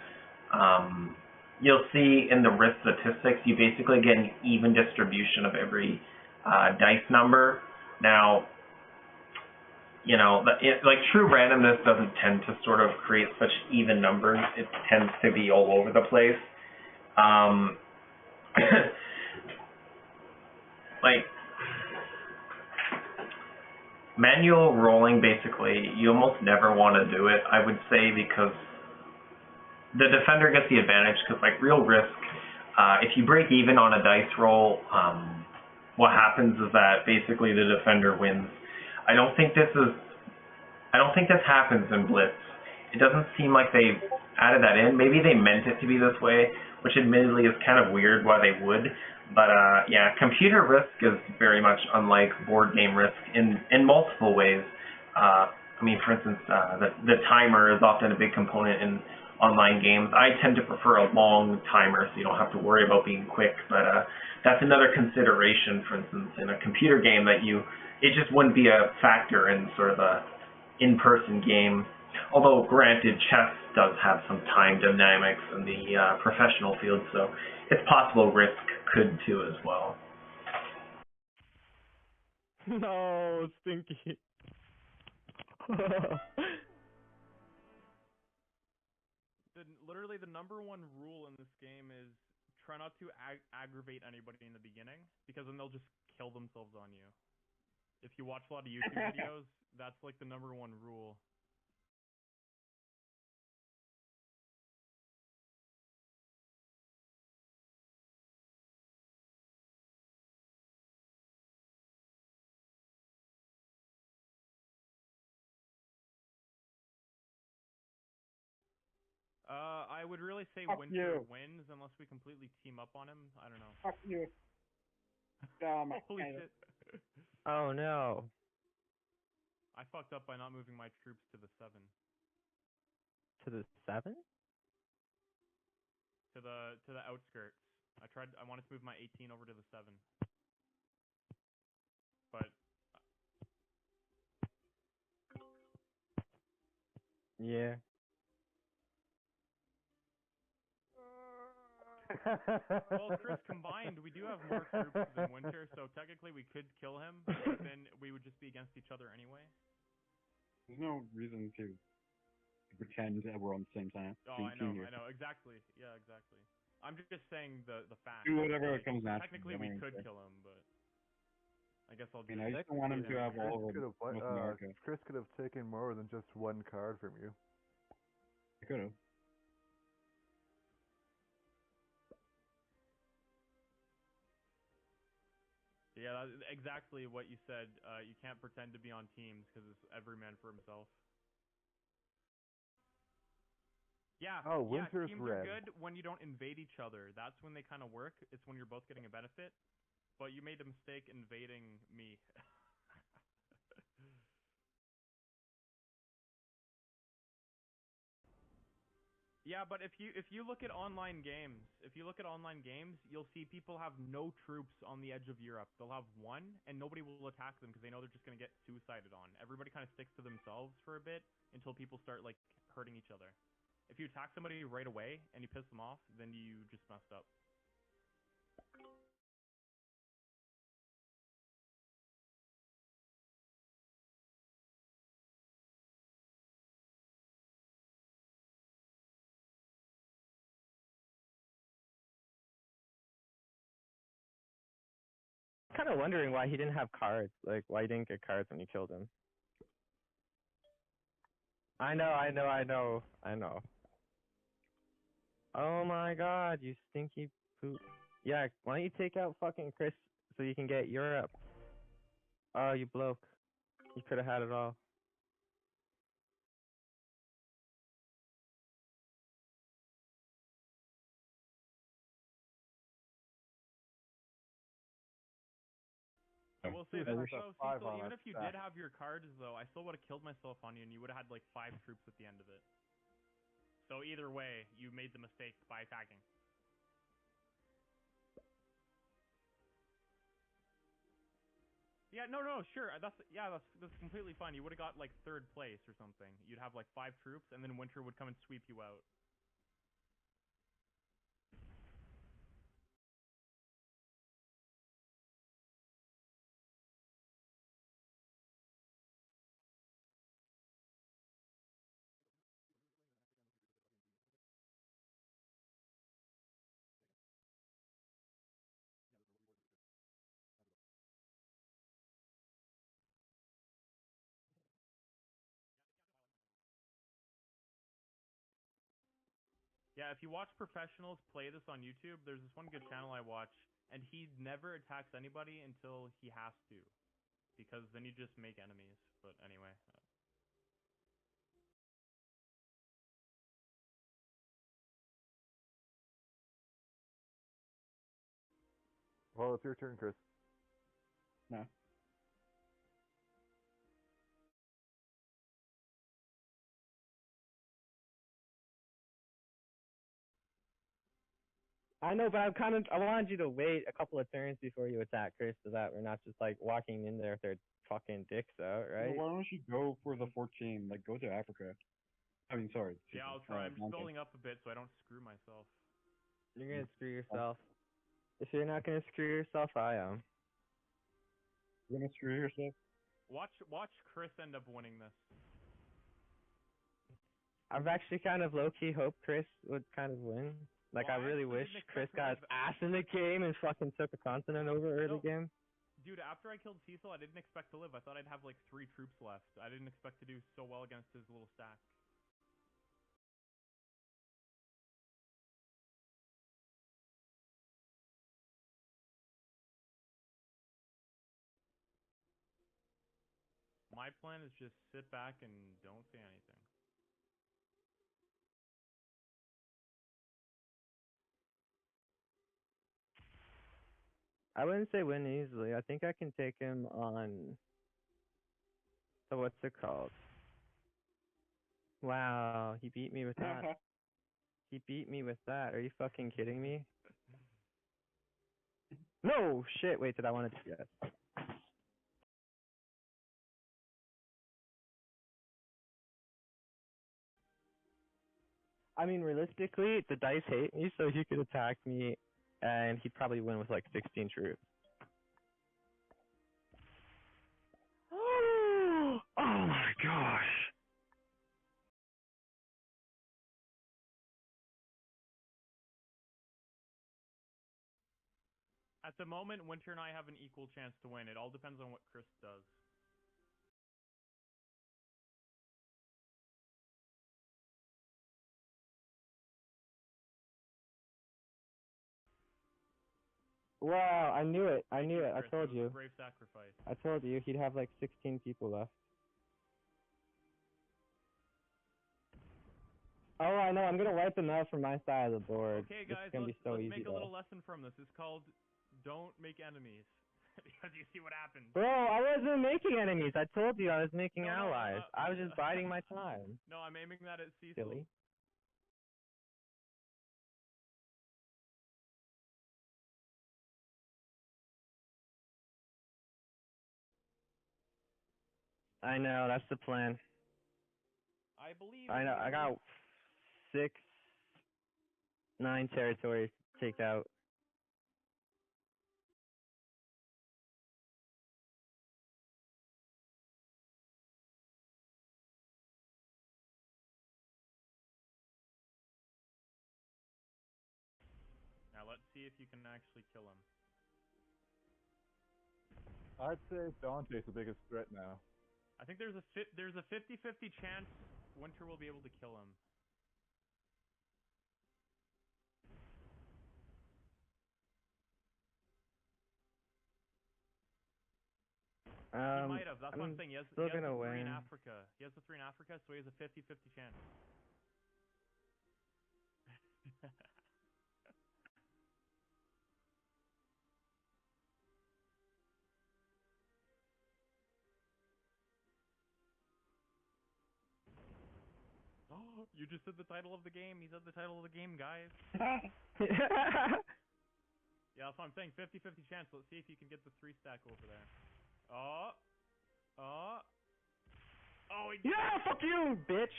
you'll see in the Risk statistics, you basically get an even distribution of every dice number. Now, you know, like true randomness doesn't tend to sort of create such even numbers. It tends to be all over the place. Like manual rolling, basically, you almost never want to do it, I would say, because the defender gets the advantage. Because like real Risk, if you break even on a dice roll, what happens is that basically the defender wins. I don't think this happens in Blitz. It doesn't seem like they added that in. Maybe they meant it to be this way, which admittedly is kind of weird why they would. But yeah, computer Risk is very much unlike board game Risk in multiple ways. I mean, for instance, the timer is often a big component in online games. I tend to prefer a long timer, so you don't have to worry about being quick. But that's another consideration, for instance, in a computer game that it just wouldn't be a factor in sort of a in-person game. Although, granted, chess does have some time dynamics in the professional field, so it's possible Risk could too as well. No, Stinky. literally the number one rule in this game is try not to aggravate anybody in the beginning, because then they'll just kill themselves on you. If you watch a lot of YouTube videos, that's like the number one rule. I would really say Fuck Winter you. wins unless we completely team up on him. I don't know. Fuck you. Holy Canada. shit. Oh no. I fucked up by not moving my troops to the 7. To the 7? To the outskirts. I wanted to move my 18 over to the 7. But Yeah. well, Chris, combined, we do have more troops than Winter, so technically we could kill him, but then we would just be against each other anyway. There's no reason to pretend that we're on the same time. Oh, I know, exactly. Yeah, exactly. I'm just saying the fact. Do whatever like, comes naturally. Technically, we could kill him, but I guess I'll I just. mean, I just don't want him to have all over Chris North America. Chris could have taken more than just one card from you. I could have. Yeah, that's exactly what you said. You can't pretend to be on teams because it's every man for himself. Yeah, Oh, yeah, Winter's teams red. are good when you don't invade each other. That's when they kind of work. It's when you're both getting a benefit. But you made a mistake invading me. Yeah, but if you look at online games, you'll see people have no troops on the edge of Europe. They'll have one, and nobody will attack them because they know they're just gonna get suicided on. Everybody kind of sticks to themselves for a bit until people start like hurting each other. If you attack somebody right away and you piss them off, then you just messed up. Kind of wondering why he didn't have cards. Like, why he didn't get cards when you killed him. I know. Oh my god, you stinky poop. Yeah, why don't you take out fucking Chris so you can get Europe? Oh, you bloke. You could have had it all. I will say Dude, this there's a though, 5 Cecil, on even that if you stack. did have your cards though, I still would have killed myself on you and you would have had like 5 troops at the end of it. So either way, you made the mistake by attacking. Yeah, no, sure. That's completely fine. You would have got like 3rd place or something. You'd have like 5 troops, and then Winter would come and sweep you out. Yeah, if you watch professionals play this on YouTube, there's this one good channel I watch, and he never attacks anybody until he has to, because then you just make enemies. But anyway. Well, it's your turn, Chris. No. I know, but I wanted you to wait a couple of turns before you attack Chris, so that we're not just like walking in there with their fucking dicks out, right? Why don't you go for the 14? Like, go to Africa. I mean, sorry. Yeah, I'll try. I'm just building up a bit so I don't screw myself. You're gonna screw yourself. If you're not gonna screw yourself, I am. You're gonna screw yourself? Watch Chris end up winning this. I've actually kind of low-key hoped Chris would kind of win. Like, Well, I I really actually wish didn't Chris expect to got his live. ass in the game and fucking took a continent over early No. game. Dude, after I killed Cecil, I didn't expect to live. I thought I'd have like 3 troops left. I didn't expect to do so well against his little stack. My plan is just sit back and don't say anything. I wouldn't say win easily. I think I can take him on. So what's it called? Wow, he beat me with that. He beat me with that. Are you fucking kidding me? No shit. Wait, did I want to? Yes. I mean, realistically, the dice hate me, so he could attack me, and he'd probably win with like 16 troops. Oh my gosh. At the moment, Winter and I have an equal chance to win. It all depends on what Chris does. Wow, I knew it. I Thank knew you, it. I Chris. told It was you. a brave sacrifice. I told you he'd have like 16 people left. Oh, I know. I'm gonna wipe them out from my side of the board. Okay, This guys, is gonna be so let's easy make a though. little lesson from this. It's called don't make enemies. Because you see what happens. Bro, I wasn't making enemies. I told you I was making No, allies. I was just biding my time. No, I'm aiming that at Cecil. Silly. I know, that's the plan. I believe. I know, I got 9 territories to take out. Now let's see if you can actually kill him. I'd say Dante's the biggest threat now. I think there's a 50-50 chance Winter will be able to kill him. He might have. That's what I'm saying. He has the 3 in Africa. He has the 3 in Africa, so he has a 50-50 chance. Oh, you just said the title of the game. He said the title of the game, guys. Yeah, that's what I'm saying. 50-50 chance. Let's see if you can get the 3 stack over there. Oh. Yeah, fuck you, bitch!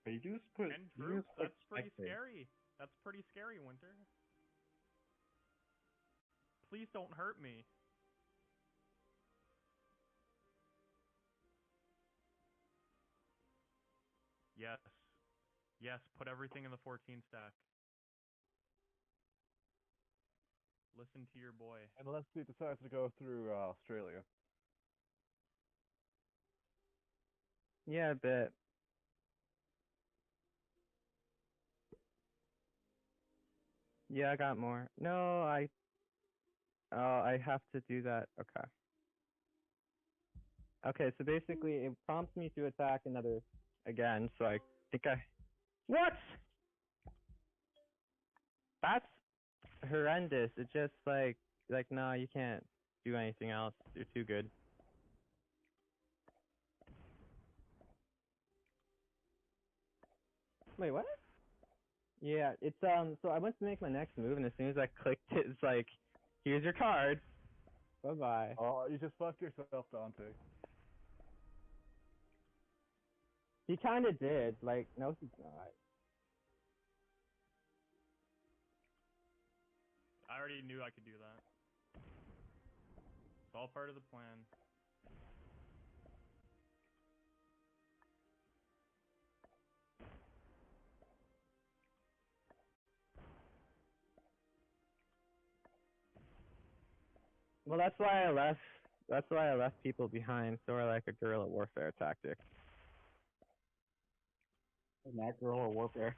But you just put 10 troops? That's pretty scary. That's pretty scary, Winter. Please don't hurt me. Yes. Yes, put everything in the 14 stack. Listen to your boy. Unless he decides to go through Australia. Yeah, I bet. Yeah, I got more. No, I have to do that. Okay. Okay, so basically it prompts me to attack another again, so I think What? That's horrendous. It just no, you can't do anything else. You're too good. Wait, what? Yeah, it's so I went to make my next move, and as soon as I clicked it, it's like, here's your card. Bye-bye. Oh, you just fucked yourself, Dante. He kinda did. Like, no, he's not. I already knew I could do that. It's all part of the plan. Well, that's why I left. That's why I left people behind, sort of like a guerrilla warfare tactic. Not guerrilla warfare.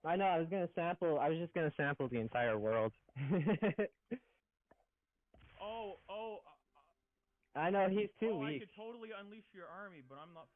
I know. I was just gonna sample the entire world. Oh, I know he's too I weak. could totally unleash your army, but I'm not.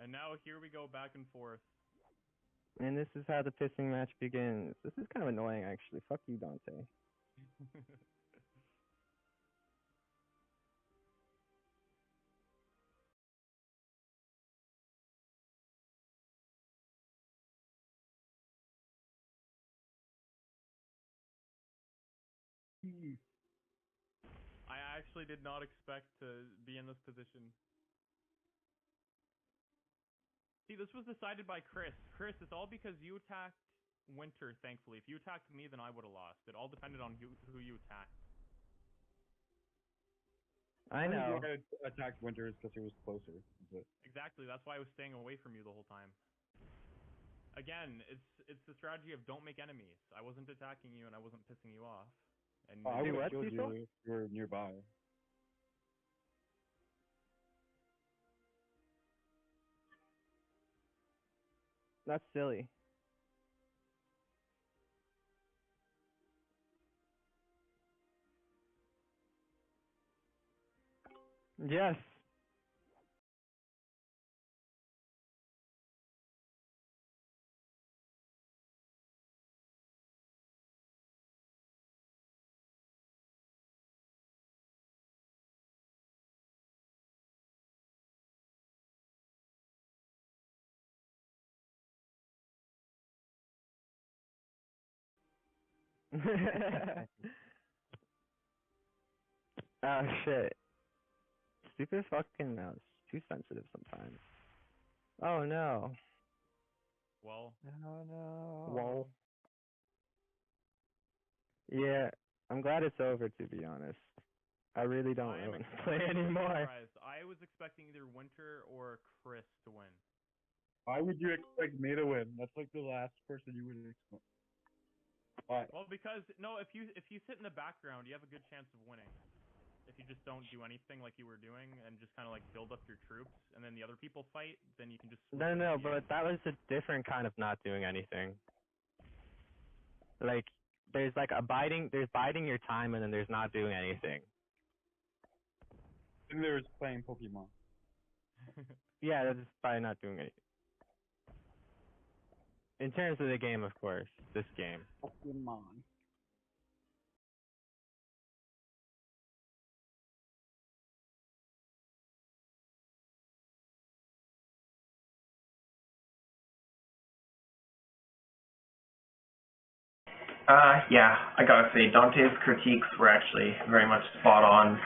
And now here we go back and forth. And this is how the pissing match begins. This is kind of annoying, actually. Fuck you, Dante. I actually did not expect to be in this position. See, this was decided by Chris. Chris, it's all because you attacked Winter, thankfully. If you attacked me, then I would have lost. It all depended on who you attacked. I know. I attacked Winters because he was closer. But... Exactly, that's why I was staying away from you the whole time. Again, it's the strategy of don't make enemies. I wasn't attacking you and I wasn't pissing you off. And I would have what, killed Cecil? you if you were nearby. That's silly. Yes. Oh shit. Stupid fucking mouse. Too sensitive sometimes. Oh no. well, Oh no. Whoa. Yeah, I'm glad it's over, to be honest. I really don't I am want to play anymore. surprised. I was expecting either Winter or Chris to win. Why would you expect me to win? That's like the last person you would expect. Why? Well, because no, if you sit in the background, you have a good chance of winning. If you just don't do anything like you were doing and just kind of like build up your troops, and then the other people fight, then you can just. No, but that was a different kind of not doing anything. Like, there's biding your time, and then there's not doing anything. And there's playing Pokemon. Yeah, that's by not doing anything. In terms of the game, of course, this game. Pokemon. Yeah, I gotta say, Dante's critiques were actually very much spot on.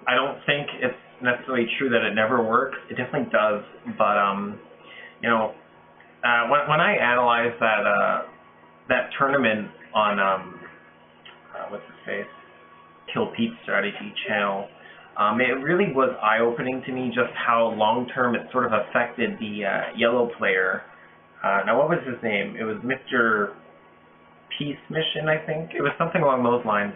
I don't think it's necessarily true that it never works. It definitely does, but you know, when I analyzed that tournament on what's his face, Kill Pete Strategy channel, it really was eye-opening to me just how long-term it sort of affected the yellow player. Now, what was his name? It was Mr. Peace Mission, I think. It was something along those lines.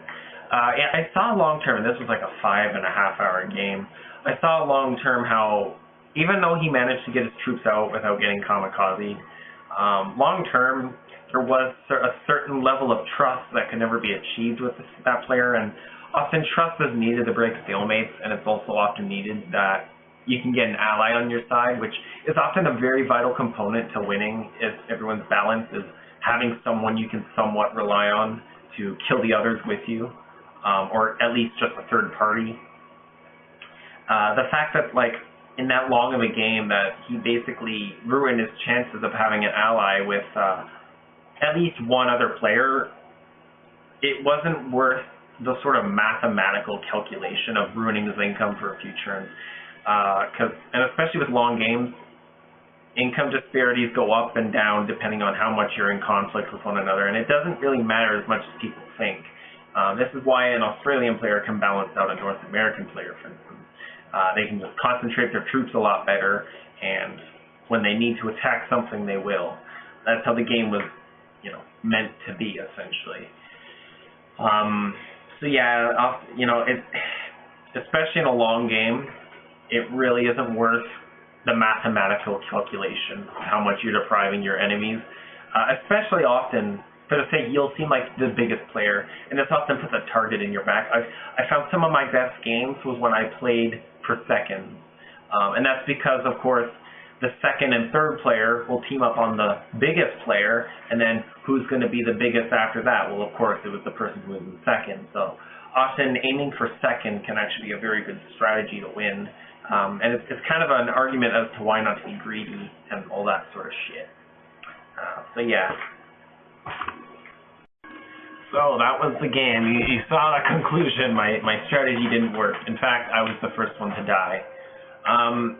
Yeah, I saw long term, and this was like a 5.5 hour game. I saw long term how, even though he managed to get his troops out without getting kamikaze, long term there was a certain level of trust that could never be achieved with that player, and often trust is needed to break stalemates, and it's also often needed that you can get an ally on your side, which is often a very vital component to winning if everyone's balance is having someone you can somewhat rely on to kill the others with you, or at least just a third party. The fact that, like, in that long of a game that he basically ruined his chances of having an ally with at least one other player, it wasn't worth the sort of mathematical calculation of ruining his income for a few turns. And especially with long games, income disparities go up and down depending on how much you're in conflict with one another, and it doesn't really matter as much as people think. This is why an Australian player can balance out a North American player, for instance. They can just concentrate their troops a lot better, and when they need to attack something, they will. That's how the game was, meant to be, essentially. So yeah, especially in a long game, it really isn't worth the mathematical calculation of how much you're depriving your enemies. Especially often, for the sake, you'll seem like the biggest player, and this often puts a target in your back. I found some of my best games was when I played for seconds. And that's because, of course, the second and third player will team up on the biggest player, and then who's going to be the biggest after that? Well, of course, it was the person who was in second. So often aiming for second can actually be a very good strategy to win. And it's kind of an argument as to why not to be greedy and all that sort of shit. So yeah. So that was the game. You saw the conclusion. My strategy didn't work. In fact, I was the first one to die.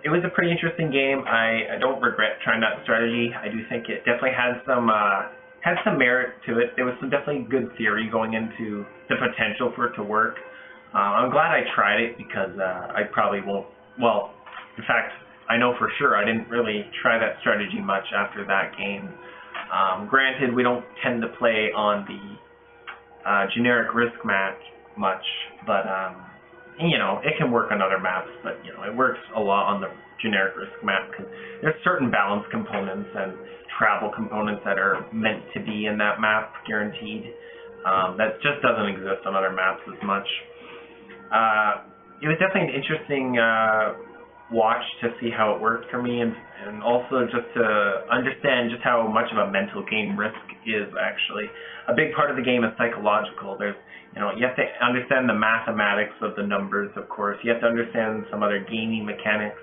It was a pretty interesting game. I don't regret trying that strategy. I do think it definitely had some merit to it. There was some definitely good theory going into the potential for it to work. I'm glad I tried it because I probably won't. Well, in fact, I know for sure I didn't really try that strategy much after that game. Granted, we don't tend to play on the generic risk map much, but it can work on other maps, but it works a lot on the generic risk map because there's certain balance components and travel components that are meant to be in that map, guaranteed. That just doesn't exist on other maps as much. It was definitely an interesting watch to see how it worked for me, and also just to understand just how much of a mental game Risk is actually. A big part of the game is psychological. There's, you have to understand the mathematics of the numbers, of course. You have to understand some other gaming mechanics.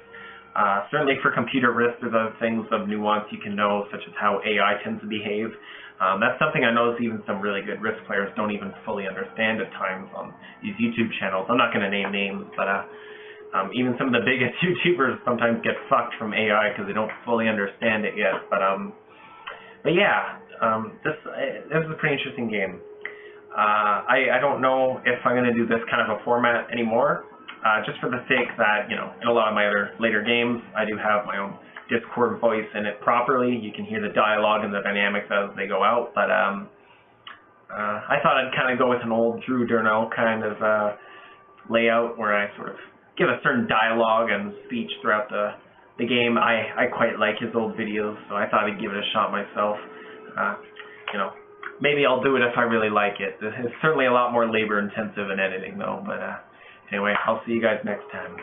Certainly for computer Risk, there's other things of nuance you can know, such as how AI tends to behave. That's something I notice even some really good Risk players don't even fully understand at times on these YouTube channels. I'm not going to name names, but even some of the biggest YouTubers sometimes get fucked from AI because they don't fully understand it yet. But yeah, this is a pretty interesting game. I don't know if I'm going to do this kind of a format anymore, just for the sake that, in a lot of my other later games, I do have my own Discord voice in it properly. You can hear the dialogue and the dynamics as they go out, but I thought I'd kind of go with an old Drew Durnell kind of layout where I sort of give a certain dialogue and speech throughout the game. I quite like his old videos, so I thought I'd give it a shot myself. Maybe I'll do it if I really like it. It's certainly a lot more labor intensive in editing though, but anyway, I'll see you guys next time.